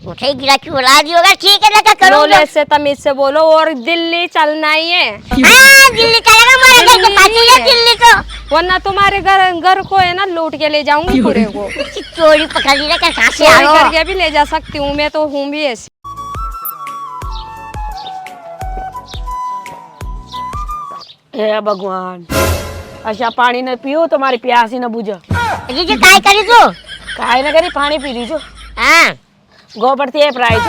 उठे गिरा की औलाद ही होगा, ठीक है लगा करो। रोले से तमीज से बोलो, और दिल्ली चलना ही है। दिल्ली चलेगा, हमारे घर के पास ही है दिल्ली तो। वरना तुम्हारे घर को है ना लूट के ले जाऊंगी पूरे को। चोरी पकड़ ली ना, कहाँ से चोरी आओ? करके भी ले जा सकती हूँ, मैं तो हूँ भी ऐसी। हे भगवान, अच्छा पानी न पियो तुम्हारी प्यास ही न बुझा। जी काय करी तू? काय न करी, पानी पी लीजो। हाँ गोबर थी प्राइस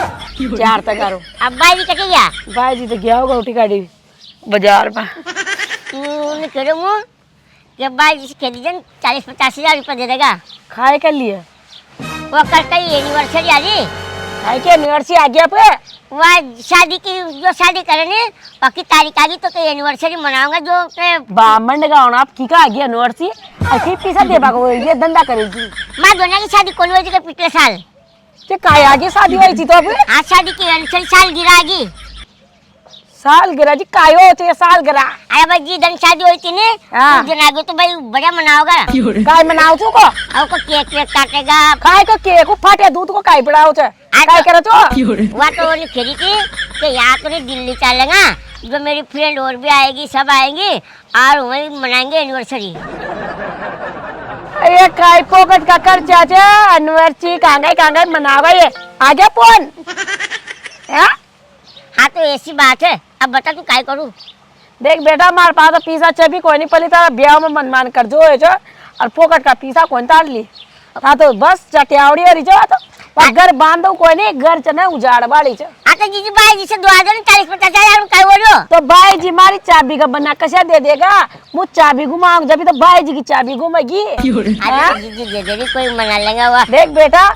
4 तक करो। अब भाई कटे गया? भाई जी तो गया होगा उठी गाड़ी बाजार में। तू करो मुँह जब भाई जी खेती जन 40-50,000 रुपये दे देगा। खाए कर लिए वो कल कई एनिवर्सरी आ रही, खाए के एनिवर्सरी आ गया पे। वह शादी की जो शादी करेंगे बाकी तारीख आ गई तो एनिवर्सरी मनाऊंगा जो बामंड गाँव आप की का आ गया एनिवर्सरी अच्छी पैसा दे बागो ये धंधा करेगी। माँ दोनों की शादी कौन हुई थी पिछले साल? क्या काय आगे शादी हुई थी तो अब आज शादी की एनिवर्सरी साल गिराएगी। साल गिरा जी कायो होते साल गिरा। अरे भाई जी दिन शादी हुई थी ने, हाँ। उस दिन आगे तो भाई बड़ा मनाओगा। काय मनाओ तू को? और को केक वेक काटेगा। काय को केक को फाटे दूध को काय पड़ाओ छे? काय करे तो? वहाँ तो उन्हें खेली थी कि यहाँ तो नहीं दिल्ली चलेगा, जो मेरी फ्रेंड और भी आएगी, सब आएंगी और वही मनाएंगे एनिवर्सरी। ये काय पोकट का खर्चा छे, एनिवर्सरी कांगे मनावा ये आ गया फोन। हाँ तो ऐसी बात है, अब बता तू काय करूँ? देख बेटा हमारे पास तो पीसा छे कोई नहीं, पली तारा ब्याह में मनमान कर जो है जो, और पोकट का पीसा कौन तार ली। हाँ तो बस चटियावड़ी हरी जो तो पर घर बांधो कोई नहीं, घर चने उजाड़ बाड़ी छे। हाँ तो जीजी भाई जी से 40-50,000 काय बोलो? तो भाई जी हमारी चाबी का बना कैसे दे देगा? मुझ चाबी घुमाऊंगा जब तो भाई जी की चाबी घूमेगी। अरे जीजी दे देगी, कोई मना लेगा। वह देख बेटा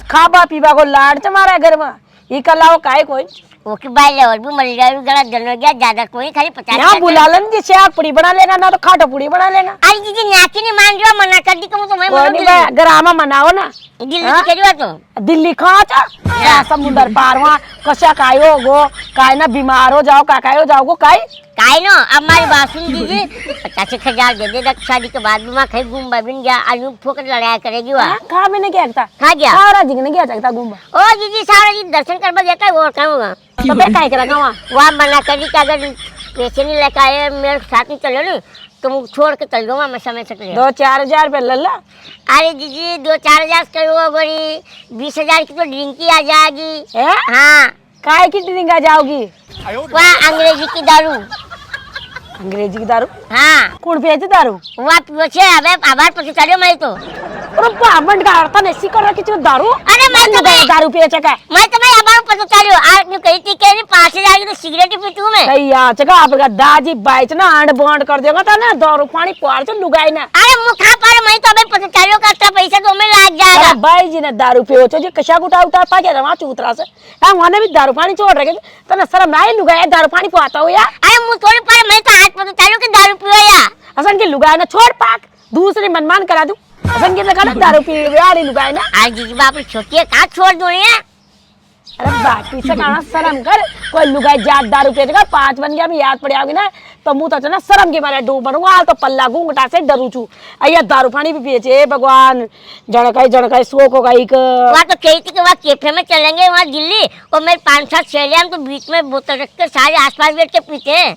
खाबा पीबा को लाड च मारा घर में, ये कलाओ काय कोई ओके बाय लेवल भी मर गया गला जल गया ज्यादा कोई खाली 50 यहाँ बुला लेना जी शेक पूरी बना लेना ना तो खाटो पूरी बना लेना अरे दीदी न्याची नहीं मान रहा मना कर दी तो मैं कोई नहीं बे, ग्रामा मनाओ ना दिल्ली की करी तो दिल्ली कहाँ था समुद्र पार वहाँ कशा काय हो गो काय ना बीमार हो जाओ का काय हो जाओ गो काय काहे नो अब हमारी बात सुन दीजिए 50,000 दे दे शादी के बाद में वहाँ कहीं घूमबा बिन गया आलू फोकट लड़ाया करेगी वहाँ कहाँ भी नहीं गया था कहाँ गया सारा जी नहीं गया था घूमबा ओ दीदी सारा जी दर्शन करवा जाता है और कहाँ होगा तो फिर काय करेगा वहाँ वहाँ मना कर दी कि अगर पैसे नहीं लेकर आए मेरे साथ में चलो नहीं तो मैं छोड़ के चल जाऊंगा मैं समय तक 2-4 हजार रुपये ले ला अरे दीदी 2-4 हजार करो बड़ी 20,000 की तो ड्रिंकी आ जाएगी है हाँ काय की ड्रिंक आ जाओगी वहाँ अंग्रेजी की दारू अंग्रेजी की दारू हाँ कौन पिए थे दारू वहाँ पियो छे अबे आभार पति चलो मैं तो अरे बामंड का अर्थ नहीं कर रहा कि दारू अरे मैं तो दारू पिए चका मैं आभार पति चलो आज न्यू कही थी कि 5,000 की तो सिगरेट ही पीती हूँ मैं कई आ चका आपका दाजी बाइच ना आंड बॉन्ड कर देगा था ना दारू पानी पार से लुगाई ना अरे मुखा पर मैं तो अबे पति चलो का पैसा तो मैं लाग जाएगा अरे भाई जी ने दारू पियो जी कशा गुटा उठा पा गया वहाँ चूतरा से हाँ वहाँ भी दारू पानी छोड़ रहे तो ना शर्म आई लुगाया दारू पानी पाता हो यार अरे मुँह थोड़ी पर मैं तो आज पति चलो कि दारू पियो या असन की लुगाया ना छोड़ पाक दूसरी मनमान करा दूं असन की लगा ना दारू पी यार लुगाया ना आज दीदी बाप छोटी है कहाँ छोड़ दो है अरे बाकी से कहना शर्म कर कोई लुगाई जात दारू पिएगा 5 बन गया भी याद पड़ जाओगी ना तो मुँह तो ना शर्म के मारे डूब बनूंगा तो पल्ला घूंघटा से डरू छू अय्या दारू पानी भी पिए भगवान जड़काई सो को गई वहाँ तो कही थी कि वहाँ कैफे में चलेंगे वहाँ दिल्ली और मेरे 5-7 सहेलियाँ हम तो बीच में बोतल रख कर सारे आसपास बैठ के पीते हैं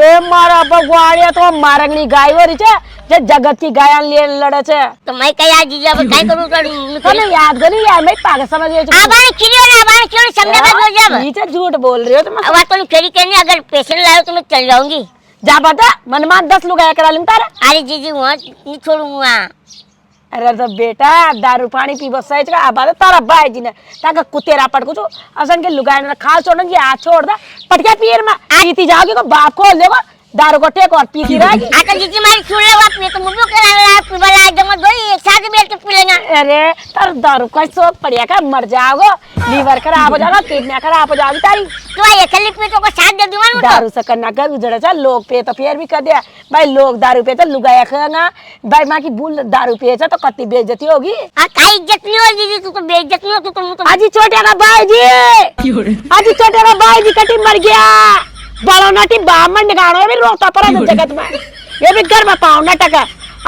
ए मारा भगवान ये तो मारंगनी गाय हो रही छे जे जगत की गायन लिए लड़े छे तो मैं कही आज दीदी अब क्या करूँ तो नहीं याद करी यार मैं पागल समझ गई आबार क्यों समझा जब नीचे झूठ बोल रही हो तुम वहाँ तो करी कहनी अगर पैसे नहीं लाओ तो मैं चल जाऊंगी जा बता मनमान 10 लोग आया करा लूं तारा अरे जीजी वहाँ नहीं छोड़ूंगा अरे तो बेटा दारू पानी पी बस सही आ बात तारा भाई जी ने ताका कुतेरा पट को असन के लुगाई ने खा छोड़न की हाथ छोड़ दा पटके पीर में पीती जाओगी को बाप खोल देगा दारू को टेक और पीती रहेगी आका जीजी मारी सुन ले बाप ने तो मुझे करा पीवा ला जमा दो एक साथ बैठ के पी लेंगे अरे तार दारू का शौक पड़िया का मर जाओगे लीवर खराब हो जाएगा किडनी खराब हो जाएगी तारी तो ये कल पी तो को साथ दे दूंगा दारू से करना कर उजड़ा चा लोग पे तो फिर भी कर दिया भाई लोग दारू पे तो लुगाया खाना भाई माँ की भूल दारू पे तो कत्ती बेइज्जती होगी का इज्जत नहीं हो दीदी तू तो बेइज्जत नहीं हो तू तो आज छोटे का भाई जी आज छोटे का भाई जी कटी मर गया बड़ो नटी बामन गाड़ो भी रोता पड़ा जगत में ये भी घर में पाऊ न टका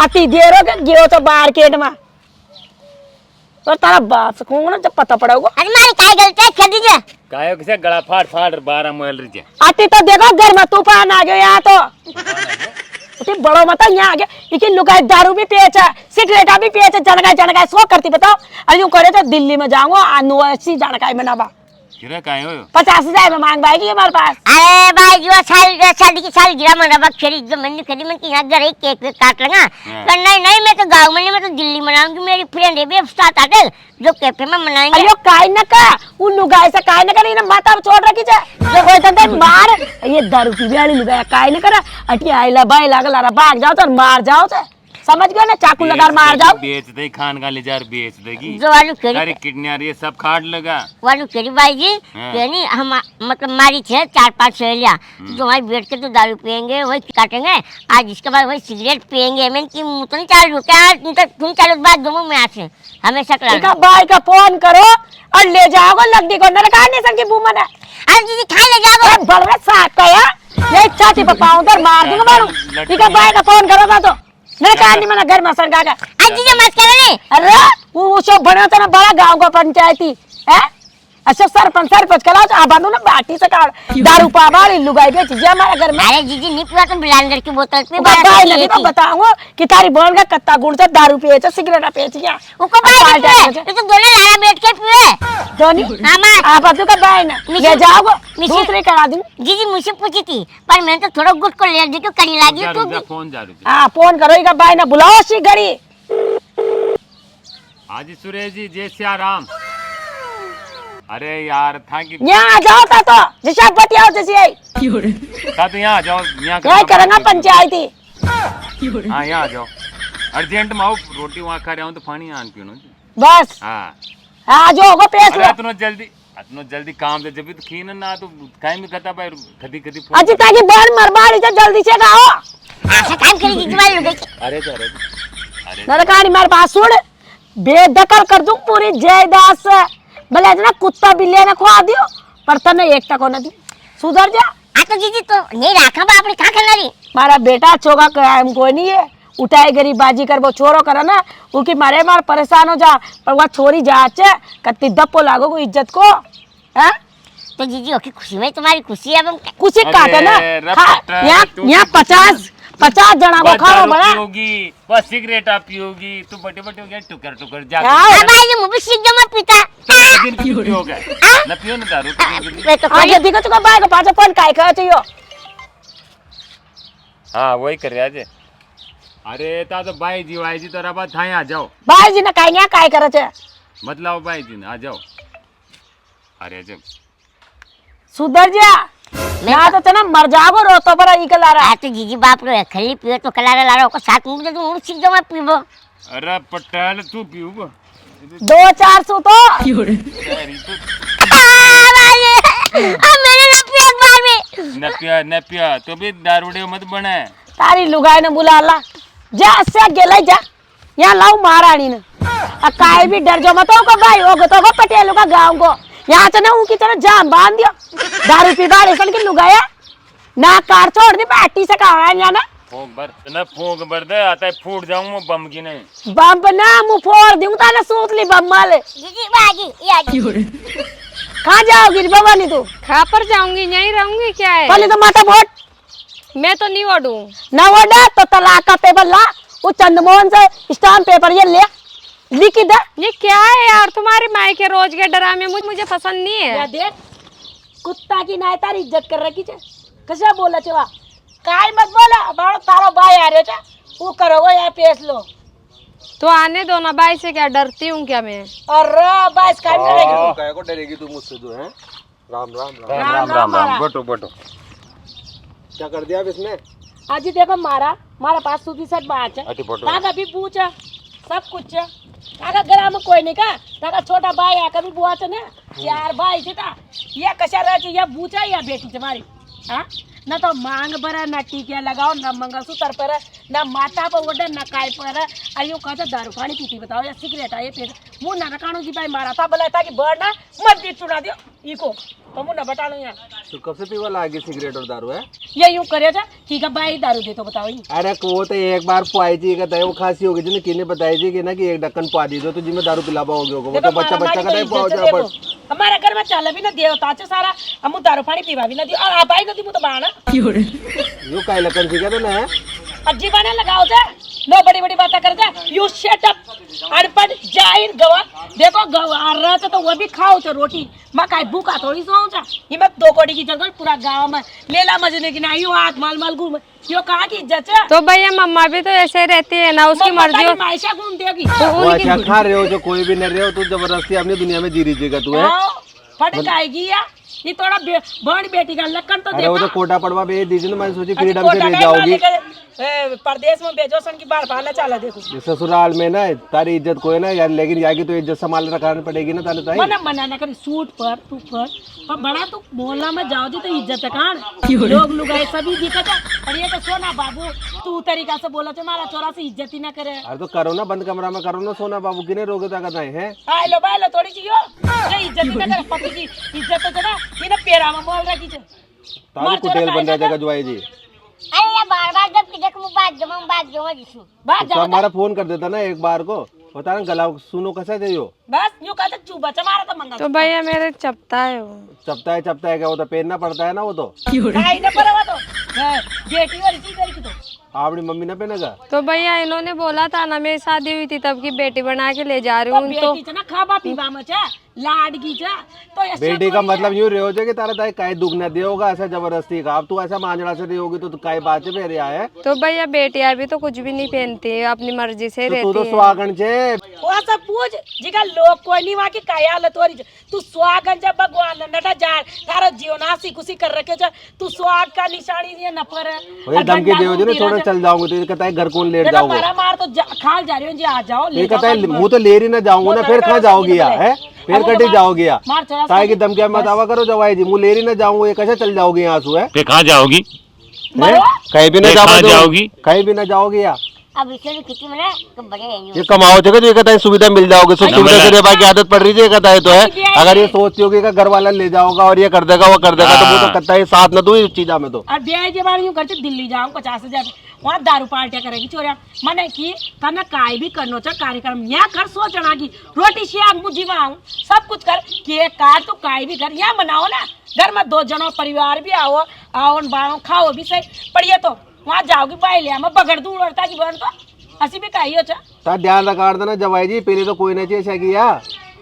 अति देर हो गयो तो मार्केट में तो तारा बात को ना जब पता पड़ेगा अरे मारी काय गलती है कह दीजिए कायो किसे गला फाड़ फाड़ 12 मोल रही है अति तो देखो घर में तूफान आ गयो यहाँ तो उठी बड़ो मत यहाँ आ गया लेकिन लुगाई दारू भी पिएचा सिगरेटा भी पिएचा जनगाई सो करती बताओ अरे यूं करे तो दिल्ली में जाऊंगा 89 जनगाई में ना किरे कायो 50,000 में मांग पाएगी हमारे पास अरे भाई जो शादी की साल गिरा मन रबा खेरी जो मैंने खरी मैं यहाँ घर एक केक काट लगा पर नहीं मैं तो गाँव में मैं तो दिल्ली मनाऊंगी मेरी फ्रेंड है भी साथ आते जो कैफे में मनाएंगे अरे काय न का उन लुगाई से काय न करे ना माता छोड़ रखी छे जो कोई तंते मार ये दारू की बेड़ी लुगाया काय न करे अटी आइला बाई लागल रा भाग जाओ तो मार जाओ छे समझ गए ना चाकू लगा मार जाओ बेच दे खान का ले जा बेच देगी जो वालू करी अरे किडनी आ रही है सब खाट लगा वालू करी भाई जी कहनी हम मतलब मारी थे 4-5 सहेलियाँ जो वही बैठ के तो दारू पियेंगे वही काटेंगे आज इसके बाद वही सिगरेट पियेंगे मैंने की मुँह तो नहीं चालू क्या तुम चालू बात दूंगा मैं आज से हमेशा करा भाई का फोन करो और ले जाओगे लकड़ी को नरकाने संग बुमन अरे दीदी खा ले जाओ बड़वे साथ का यार ये छाती पे पाऊं तर मार दूंगा मारू ठीक है भाई का फोन करो ना तो मेरे कहानी में घर में सरगा का आज दीदी मत करो नहीं अरे वो सब बना था ना बड़ा गांव का पंचायती है अच्छा सरपंच कला आ बांधो ना बाटी से काट दारू पावारी लुगाई बेच जे हमारे घर में अरे जीजी नहीं पिया तो ब्लेंडर की बोतल पे भाई लगी तो बताऊंगा कि तारी बहन का कत्ता गुड़ से दारू पिए छ सिगरेट पिए छ क्या उनको भाई ये तो दोनों लारा बैठ के पिए दोनी हां आप तो का भाई ना ले जाओगे दूसरे करा दूं जीजी मुझसे पूछी थी पर मैंने तो थोड़ा गुट को ले दी क्यों कड़ी लगी तो फोन जा रही हां फोन करो इका भाई ना बुलाओ सी घड़ी आज सुरेश जी जय श्री राम अरे यार था कि यहाँ जाओ था तो जिसा बतियाओ जैसी आई था तो यहाँ जाओ यहाँ करेंगे पंचायती हाँ यहाँ जाओ अर्जेंट में आओ रोटी वहाँ खा रहा हूँ तो पानी आन पीनो बस हाँ हाँ जो होगा पेश अरे तुम जल्दी अतनो जल्दी काम दे जब तो खीन ना तो काई में कता भाई खदी खदी अजी ताकि बड़ मरबाड़ी से जल्दी से गाओ ऐसा काम करी जीजी वाली लुगाई अरे तो अरे नरकानी मार पास सुन बेदखल कर दूं पूरी जायदाद से भले इतना कुत्ता बिल्ली ने खवा दियो पर तने एक टको न दी सुधर जा। आ तो जीजी तो नहीं राखा बा अपने का करनारी मारा बेटा चोगा काम कोई नहीं है उठाए गरीब बाजी कर वो छोरो करे ना उनकी मारे मार परेशान हो जा पर वह छोरी जाचे कत्ती दप्पो लागो को इज्जत को हैं तो जीजी ओके खुशी में तुम्हारी खुशी है अब कुछ ही काटे ना यहाँ 50 जना को खाओ बड़ा पियोगी बस सिगरेट आप पियोगी तू बटे बटे हो गया टुकर टुकर जा अब आज मुंह पे सीख जमा पीता दिन पियोगे ना पियो ना दारू मैं तो आगे दिखो तो बाय का पाछे फोन काय का चाहिए हाँ वही कर रहा है अरे ता तो भाई जी तो रबा थाए आ जाओ भाई जी ने काय न्या काय करे छे मतलब भाई जी आ जाओ अरे जब सुधर जा ना तो तना मर जागो रो तो बड़ा इकल आ रहा आ तो जीजी बाप रो खली पियो तो कलारा लारो को साथ मुंह दे तो मुंह सीख जमा पीबो अरे पटेल तू पियोगे 2-4 तो अरे तो मैंने ना पिया एक बार में न पिया तो भी दारूड़े मत बने तारी लुगाई ने बुला ला जा से गेले जा यहाँ लाओ महारानी ने काय भी डर जाओ मत को भाई होगो तो को पटेल का गांव को यहाँ से ना उनकी तरह जाम बांध दियो दारू पी बारे सन की लुगाया ना कार छोड़ दी बैठी से कहा है ना फूक भर दे आता है फूट जाऊं मैं बम की नहीं बम ना मुंह फोड़ दूं ताने सूत ली बम वाले जीजी बागी ये आजी कहाँ जाओगी भवानी तू खा पर जाऊंगी यहीं रहूंगी क्या है पहले तो माता वोट मैं तो नहीं ओडू ना वोट तो तलाक का पेपर ला वो चंद्रमोहन से स्टाम्प पेपर ये ले लिख दे ये क्या है यार तुम्हारे माई के रोज के ड्रामे मुझे पसंद नहीं है या देख कुत्ता की नाय तारी इज्जत कर रखी छे कसा बोला छे वा काय मत बोला बारो तारो भाई आ रहे छे वो करो वो यहाँ पेश लो तो आने दो ना भाई से क्या डरती हूँ क्या मैं अरे बाइस काय करेगी तू काय को डरेगी तू मुझसे जो है राम राम राम राम राम बटो बटो क्या कर दिया अब इसने आज देखो मारा पास सूदी सेट बात है अति बटो ताका भी पूछ सब कुछ ताका ग्राम में कोई नहीं का ताका छोटा भाई आ कभी बुआ छे ने 4 भाई छे ता ये कशा रह छे या बूचा या बेटी तुम्हारी हां न तो मांग पर न टीके लगाओ न मंगलसूत्र पर न माथा पर ओढ़े न काय पर आयो कहते दारू पानी पीती बताओ या सिगरेट आए फिर मुंह न रकाणो जी भाई मारा था बोला था कि बढ़ ना मत बीच चुना दियो इको तो मुंह न बटालो यहाँ तो कब से पीवा लागी सिगरेट और दारू है ये यूं करे था कि का भाई दारू दे तो बताओ अरे वो तो एक बार पुआई थी कहता है वो खांसी होगी जिन्हें किने बताई थी कि ना कि एक ढक्कन पुआ दी दो तो जिम्मे दारू पिला पाओगे वो तो बच्चा बच्चा का नहीं पुआ जा पर हमारा घर में चल भी ना देवता छे सारा हम दारू पानी पीवा भी ना दी और आप आई नदी मु तो बाना यो काय लकन सी कहते ना अज्जी बाने लगाओ जा नो बड़ी बड़ी बातें कर जा यू शट अप अनपढ़ जाहिर गवार देखो गवार रहते तो वो भी खाओ तो रोटी मैं काय भूखा थोड़ी सो जा ये मैं 2 कौड़ी की जगह पूरा गांव में लेला मजने की नहीं हाथ माल माल घूम यो कहाँ की इज्जत है तो भैया मम्मा भी तो ऐसे रहती है ना उसकी मर्जी हो मायशा घूम देगी वो अच्छा खा रहे हो जो कोई भी नहीं रहे हो तू जबरदस्ती अपनी दुनिया में जी रहीगा तू है फट आएगी या ये थोड़ा बड़ी बेटी का लक्कन तो अरे वो तो कोटा पड़वा भेज दीजिए ना मैं सोची फ्रीडम से कोटा रह नहीं जाओगी परदेश में भेजो सन की बार भाला चला देखो ये ससुराल में ना तारी इज्जत कोई ना यार लेकिन जाएगी तो इज्जत संभाल रखनी पड़ेगी ना ताने ताई मना मना ना करी सूट पर तू पर बड़ा तू मोहल्ला में जाओ जी तो इज्जत कहां लोग लुगाई सभी दिखत है और ये तो सोना बाबू तू तरीका से बोला छ मारा चोरा से इज्जत ही ना करे अरे तो करो ना बंद कमरा में करो ना सोना बाबू किने रोगे ताकत है आय लो बाय लो थोड़ी सी यो ये इज्जत ही ना करे पति की इज्जत तो ना ये पेरा में बोल रखी छ तारी कुटेल बन रहा जगह जुआई जी अरे ये बार-बार जब कि देख बात जमा जिसु बात तो जाओ हमारा फोन कर देता ना एक बार को बता ना गला सुनो कैसे दे यो बस यूं कहते चुबा चमारा तो मंगा तो भैया मेरे चपता है वो चपता है क्या वो तो पहनना पड़ता है ना वो तो आई ना परवा तो बेटी वाली चीज करी तो आपनी मम्मी ने पहनेगा तो भैया इन्होंने बोला था ना मेरी शादी हुई थी तब की बेटी बना के ले जा रही हूँ तो बेटी छ ना खाबा पीबा में छ लाडकी छ तो ऐसे बेटी का मतलब यूं रहो जो कि तारा ताई काय दुख न देगा ऐसा जबरदस्ती का अब तू ऐसा मांझड़ा से रहोगी तो काय बात है मेरे आए तो भैया बेटियां भी तो कुछ भी नहीं पहनती अपनी मर्जी से तू रहती तो है स्वागन छे वो सब पूछ जिका लोग कोई नहीं वहाँ की काया तोरी तू स्वागन जब भगवान ने नटा जा तारा जीवनासी खुशी कर रखे छ तू स्वाग का निशानी ये न पर ये धमकी देओ जो ना छोड़ चल जाऊंगी तो ये कहता है घर कौन लेट जाऊंगा मारा मार तो खाल जा रही हूँ जी आ जाओ ये कहता है मुंह तो ले ही ना जाऊंगा ना फिर कहाँ जाओगी यार है फिर कटी जाओगी या मार चला ताई की धमकियां मत आवा करो जवाई जी, मुँह लेरी ना जाऊँ, ये कैसे चल जाओगी यहाँ से? फिर कहाँ जाओगी? हैं? कहीं भी ना ये कहाँ जाओगी, जाओगी? कहीं भी ना जाओगी या अब इससे भी किसी में ना तो बड़े हैं ये कमाओ जगह जो ये कहता है सुविधा मिल जाओगे, सुख सुविधा से रहने की आदत पड़ रही है कहता है तो है। अगर ये सोचती होगी कि घर वाला ले जाओगा और ये कर देगा वो कर देगा तो वो तो कहता है साथ न दो इस चीजा में। तो और ब्याह के बारे में करते दिल्ली जाऊँ 50,000 वहाँ दारू पार्टियां करेगी चोरिया मने की तने काय भी करनो चा कार्यक्रम यहाँ कर सोचना की रोटी शेक मुझी आऊँ सब कुछ कर केक काट तो काय भी कर यहाँ बनाओ ना, घर में 2 जनों परिवार भी आओ आओ बाओ खाओ भी सही पड़िए तो वहाँ जाओगी बाई लिया मैं बगड़ दूँ उड़ता की बन तो हसी भी कही हो चा ता ध्यान रखा देना जवाई जी, पहले तो कोई नहीं चाहिए किया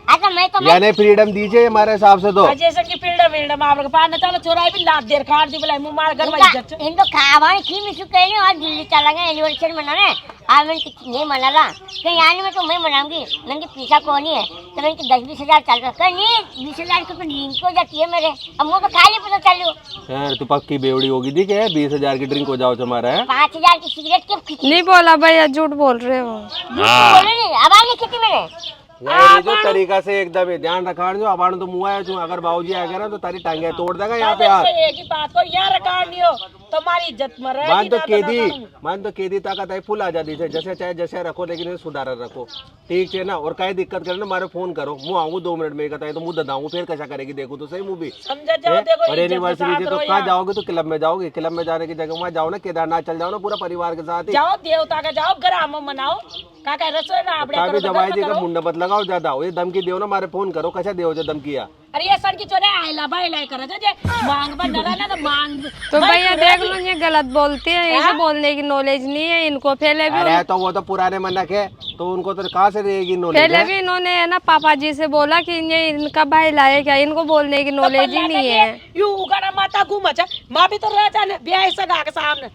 अच्छा मैं तो यानी फ्रीडम दीजिए हमारे हिसाब से। तो जैसे कि फ्रीडम आप लोग पार न चलो चोराई भी लाद देर खाड़ दी बोला मुंह मार घर में इज्जत इनको खावा की मिसु कहने और दिल्ली चला गया एनिवर्सरी मनाने आज मैं नहीं मना रहा कहीं आने में तो मैं मनाऊंगी, मैंने पैसा कौन है तो मैंने 10-20 हज़ार चल रहा कहीं 20 हज़ार की तो लिंक हो जाती है मेरे, अब मुझे तो खाली पता चल लो यार तू पक्की बेवड़ी होगी थी क्या? 20,000 की ड्रिंक हो जाओ तुम्हारा है 5,000 की सिगरेट क्यों नहीं बोला भैया, झूठ बोल रहे हो। बोले नहीं अब आगे खेती मैंने ये जो तरीका से एकदम ही ध्यान रखा जो अब तो मुँह आया अगर बाबूजी आ गया ना तो तारी टांगे तोड़ देगा यहाँ पे हाथ। एक ही बात को यहाँ रखा नहीं हो तुम्हारी इज्जत मर रही मान तो केदी ताकत आई फुल आजादी से जैसे चाहे जैसे रखो लेकिन सुधार रखो, ठीक है ना? और कहीं दिक्कत करे ना मारे फोन करो, मुँह आऊंगा 2 मिनट में कहता है तो मुँह ददाऊंगा फिर कैसा करेगी देखो तो सही मूवी समझा जाओ देखो और एनिवर्सरी तो कहाँ जाओगे? तो क्लब में जाओगे, क्लब में जाने की जगह वहाँ जाओ ना, केदारनाथ चल जाओ ना पूरा परिवार के साथ ही जाओ देवता का जाओ ग्राम मनाओ का कह रसोई ना आपड़े जवाई जी का मुंडा मत लगाओ ज्यादा, ये धमकी दो ना मारे फोन करो कैसा देव जो धमकी आ। अरे ये सर की चोरे आयला भाईला करे जे मांग बन रहा ना तो मांग तो भैया देख लो ये गलत बोलते हैं, इसे बोलने की नॉलेज नहीं है इनको। पहले भी अरे तो वो तो पुराने मनक है तो उनको तो कहाँ से रहेगी नॉलेज? पहले भी इन्होंने है ना पापा जी से बोला कि ये इनका भाई लाए क्या, इनको बोलने की नॉलेज ही नहीं है। यू उगाड़ा माता घूम अच्छा माँ भी तो रह जाने ब्याह सगा के सामने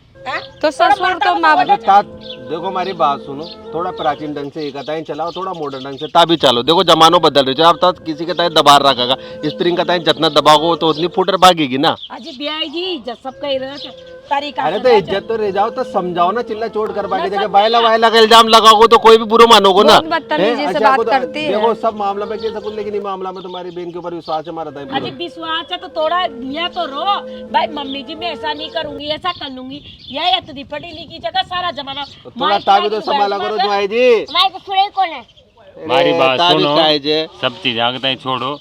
तो ससुर तो माँ देखो हमारी बात सुनो, थोड़ा प्राचीन ढंग से एक टाइम चलाओ, थोड़ा मॉडर्न ढंग से ताबी चलो। देखो जमानो बदल रहे अब तक किसी के टाइम दबा रखेगा, स्प्रिंग का टाइम जितना दबाओगे तो उतनी फुटर भागेगी ना। अजी ब्याह जी इज्जत सब कह रहे तरीका अरे तो इज्जत तो रह जाओ तो समझाओ ना, चिल्ला चोट कर बाकी जगह बायला वायला का इल्जाम लगाओगे तो कोई भी बुरा मानोगे ना। बदतमीजी से बात करती है। देखो सब मामला में कह सकूं लेकिन ये मामला में तुम्हारी बहन के ऊपर विश्वास है हमारा था। अजी विश्वास है तो थोड़ा लिया तो रो भाई मम्मी जी मैं ऐसा नहीं करूंगी ऐसा कर लूंगी, यह इतनी पढ़ी लिखी जगह सारा जमाना थोड़ा ताबी तो संभाला करो जुआई जी। हमारे तो सुने कौन है हमारी बात ताबी सुनो, काय जे। सब चीज आगता छोड़ो।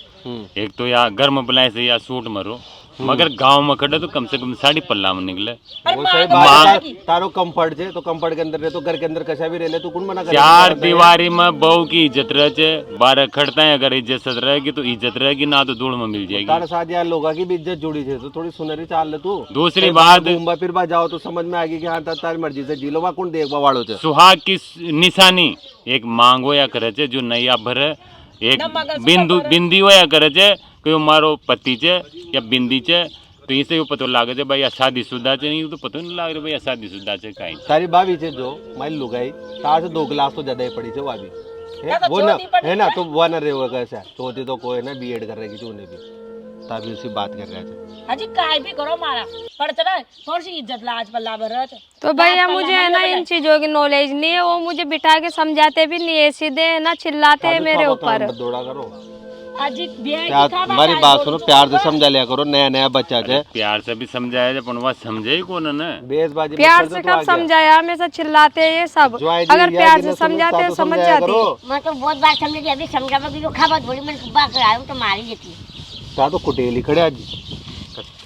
एक तो या गर्म बुलाए से या सूट मरो, मगर गांव में खड़े तो कम से कम 3.5 पल्ला में निकले। वो सही बात है, तारो कंफर्ट छे तो कंफर्ट के अंदर रहे तो घर के अंदर कैसा भी रह ले तो कौन मना करे? 4 दीवारी में बहू की इज्जत रहे, 12 खड़ता है, अगर इज्जत सद रहेगी तो इज्जत रहेगी ना तो धूल में मिल जाएगी। तारे साथ यार लोगों की भी इज्जत जुड़ी है तो थोड़ी सुनहरी चाल ले तू। दूसरी बात, घूमबा फिर बा जाओ तो समझ में आएगी कि हाँ तारी मर्जी से जी लो, वहाँ कौन देखबा वालों से। सुहाग की निशानी एक मांगो या करे छे जो नैया भरे, एक बिंदु बिंदी हो या करे छे कोई मारो पति छे या बिंदी छे तो इसे पता लागे छे भाई शादीशुदा छे, नहीं तो पता नहीं लाग रहा भाई शादीशुदा छे काई। तारी भाभी छे जो माइल लुगाई तार से 2 गिलास तो ज्यादा ही पड़ी छे वाभी वो ना है ना, तो वो ना रहेगा कैसा चौथी तो कोई ना बीएड कर रही उन्हें भी तभी उसी बात कर रहे थे। अजी काय भी करो मारा पर चला थोड़ी सी इज्जत लाज पल्ला भरत। तो भैया मुझे है ना इन चीजों की नॉलेज नहीं है, वो मुझे बिठा के समझाते भी नहीं है, सीधे है ना चिल्लाते हैं मेरे ऊपर। दौड़ा करो अजी हमारी बात सुनो, प्यार से समझा लिया करो, नया नया बच्चा है। प्यार से भी समझाया जाए पर वह समझे ही कौन ना। बेसबाजी प्यार से कब समझाया, हमेशा चिल्लाते हैं ये सब। अगर प्यार से समझाते हैं समझ जाती। मैं तो बहुत बार समझ गई, अभी समझावा की जो खबर बोली मैंने बात कराया तो मारी देती तो कुटेली खड़े आज।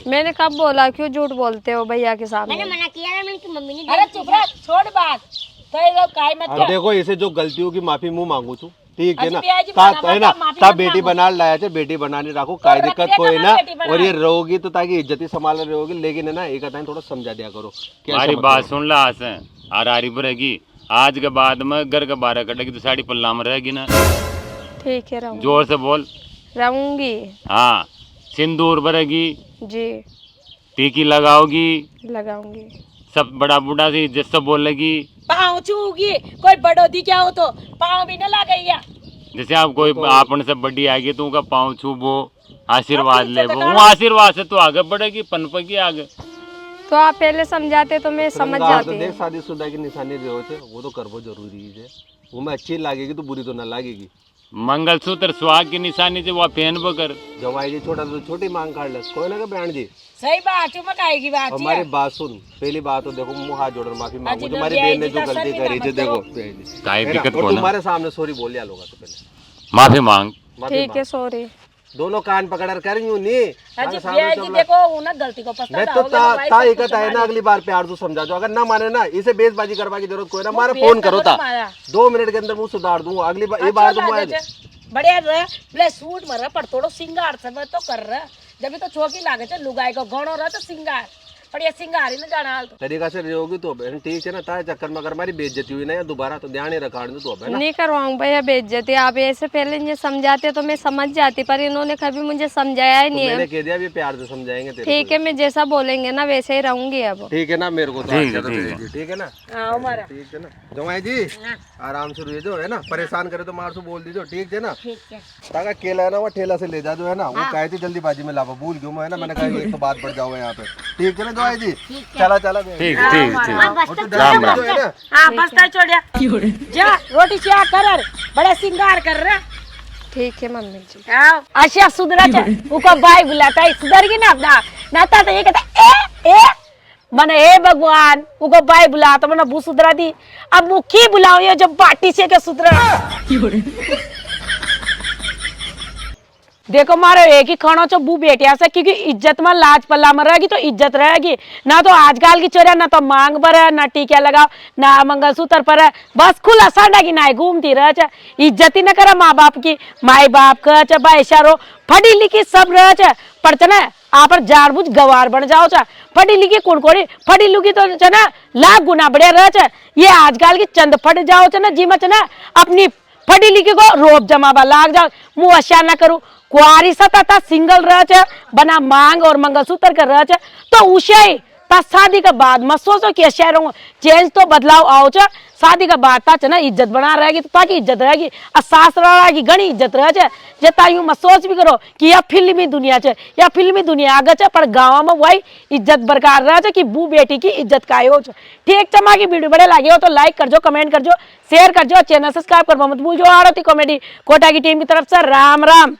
मैंने कब बोला, क्यों झूठ बोलते हो भैया के सामने? मैंने मना किया ना, मैंने मम्मी ने। अरे चुप रह छोड़ बात तो काय मत अब देखो इसे जो गलतियों की माफी मुंह मांगू छू, ठीक है ना? जी है ना ता बेटी बना लाया थे, बेटी बनाने रखो कोई दिक्कत कोई ना, और ये रहोगी तो ताकि इज्जत ही संभाल रहोगी, लेकिन है ना एक टाइम थोड़ा समझा दिया करो। हमारी बात सुन ला आसे आरी रहेगी, आज के बाद में घर के 12 कटेगी तो 3.5 पल्ला में रहेगी ना। ठीक है रहूंगी। जोर से बोल। रहूंगी। हाँ, सिंदूर भरेगी जी, टीकी लगाओगी, लगाऊंगी। सब बड़ा बूढ़ा सी इज्जत से बोलेगी। पाँव छूगी, कोई बड़ोदी क्या हो तो पाँव भी न लगेगा। जैसे आप कोई आपने से बड़ी आएगी तो उनका पाँव छूबो, आशीर्वाद ले, वो आशीर्वाद से तो आगे बढ़ेगी, पनपेगी आगे। तो आप पहले समझाते तो मैं समझ जाती। देख शादीशुदा की निशानी जो होते वो तो करबो जरूरी है, वो में अच्छी लगेगी तो बुरी तो ना लगेगी। मंगलसूत्र सुहाग की निशानी से वो पहन कर। जवाई जी छोटा तो छोटी मांग काट ले कोई ना का बहन जी। सही बात चुमक आएगी बात और हमारी बात सुन, पहली बात तो देखो मुंह हाथ जोड़कर माफी मांगो, तुम्हारी बहन ने जो गलती करी थी देखो काहे है ना, दिक्कत और को ना तुम्हारे सामने सॉरी बोल लिया लोग तो पहले माफी मांग। माफी ठीक है मांग। सॉरी। दोनों कान पकड़ कर यूं नहीं हाजी ताके सामने भैया से जी बोला- देखो वो ना गलती को मैं पछतावा तो होगा ना भाई, सब इकत कुछ है ना, हमारे- अगली बार प्यार से समझा दो, अगर ना माने ना इसे बेजबाजी करवा की जरूरत कोई ना, मारे बेइज्जत फोन करो था माया। 2 मिनट के अंदर मुंह सुधार दूंगा, अगली बार ये बार तो अच्छा मुझे लागे छे। बढ़िया रह प्ले सूट मर पर थोड़ो सिंगार सब तो कर रहा जब तो छोकी लागे छे लुगाई को घणो रह तो सिंगार बढ़िया सिंगार ही न जाना हाल तो तरीका से रहोगी तो बहन ठीक है ना, तारे चक्कर में अगर हमारी बेइज्जती हुई ना या दोबारा तो ध्यान ही रखा दो तो है ना। नहीं करवाऊँ भैया बेइज्जती, आप ऐसे पहले मुझे समझाते तो मैं समझ जाती, पर इन्होंने कभी मुझे समझाया ही तो नहीं मैंने है। कह दिया अभी प्यार से समझाएंगे तेरे ठीक है, मैं जैसा बोलेंगे ना वैसे ही रहूंगी अब। को। ठीक है ना, मेरे को तो ठीक है, अच्छा तो ठीक भेज है। दी, ठीक है ना, हां हमारा ठीक है ना जवाई जी, आराम से रहिए जो है ना, परेशान करे तो मार से बोल दीजिए ठीक है ना। ठीक है। ताकि केला है ना वो ठेला से ले जा जो है ना, वो कहे थी जल्दीबाजी में लावा भूल गया मैं है ना, मैंने कहा एक तो बात बढ़ जाओ यहाँ पे, ठीक है ना जवाई जी, चला चला ठीक ठीक ठीक। हाँ, बस तो राम राम। जो है ना हां बस तो छोड़िया जा रोटी चाह कर बड़े सिंगार कर रहा ठीक है मम्मी जी। आशिया सुधरा छे उको भाई बुलाता है सुधर गई ना अपना नाता तो ये कहता ए मने हे भगवान उको भाई बुला तो मने बू सुधरा दी अब मुखी बुलाओ ये जब पार्टी से के सुधरा देखो मारो एक ही खाना चो बू बेटिया से क्योंकि इज्जत में लाज पल्ला में रहेगी तो इज्जत रहेगी ना तो आजकल की चोरिया ना तो मांग पर है ना टीका लगाओ ना मंगलसूत्र पर है बस खुला साडा की ना घूमती रह चे इज्जत ही न करे माँ बाप की माई बाप का चे भाई इशारो फटी लिखी सब रह चे पर चे आप जानबूझ गवार बन जाओ चा फटी लिखी कुड़कोड़ी फटी लुकी तो चे ना लाख गुना बढ़िया रह चे ये आजकल की चंद फट जाओ चे ना जी में चे ना अपनी फटी लिखी को रोप जमावा लाग जाओ मुँह अशा न करूँ कुआरी सता सिंगल रह चे बना मांग और मंगलसूत्र कर रह चे तो उसे ता शादी के बाद मत सोचो कि ऐसे रहूंगा चेंज तो बदलाव आओ चा शादी के बाद ता ना इज्जत बना रहेगी तो ताकि इज्जत रहेगी और सास रहेगी घनी इज्जत रह चे जे तायू मत सोच भी करो कि यह फिल्मी दुनिया चे या फिल्मी दुनिया आगे चे पर गाँव में वही इज्जत बरकरार रह चे कि बू बेटी की इज्जत का हो ठीक चमा की वीडियो बड़े लगे हो तो लाइक कर जो कमेंट कर जो शेयर कर जो चैनल सब्सक्राइब कर मत भूल जो आरती कॉमेडी कोटा की टीम की तरफ से राम राम।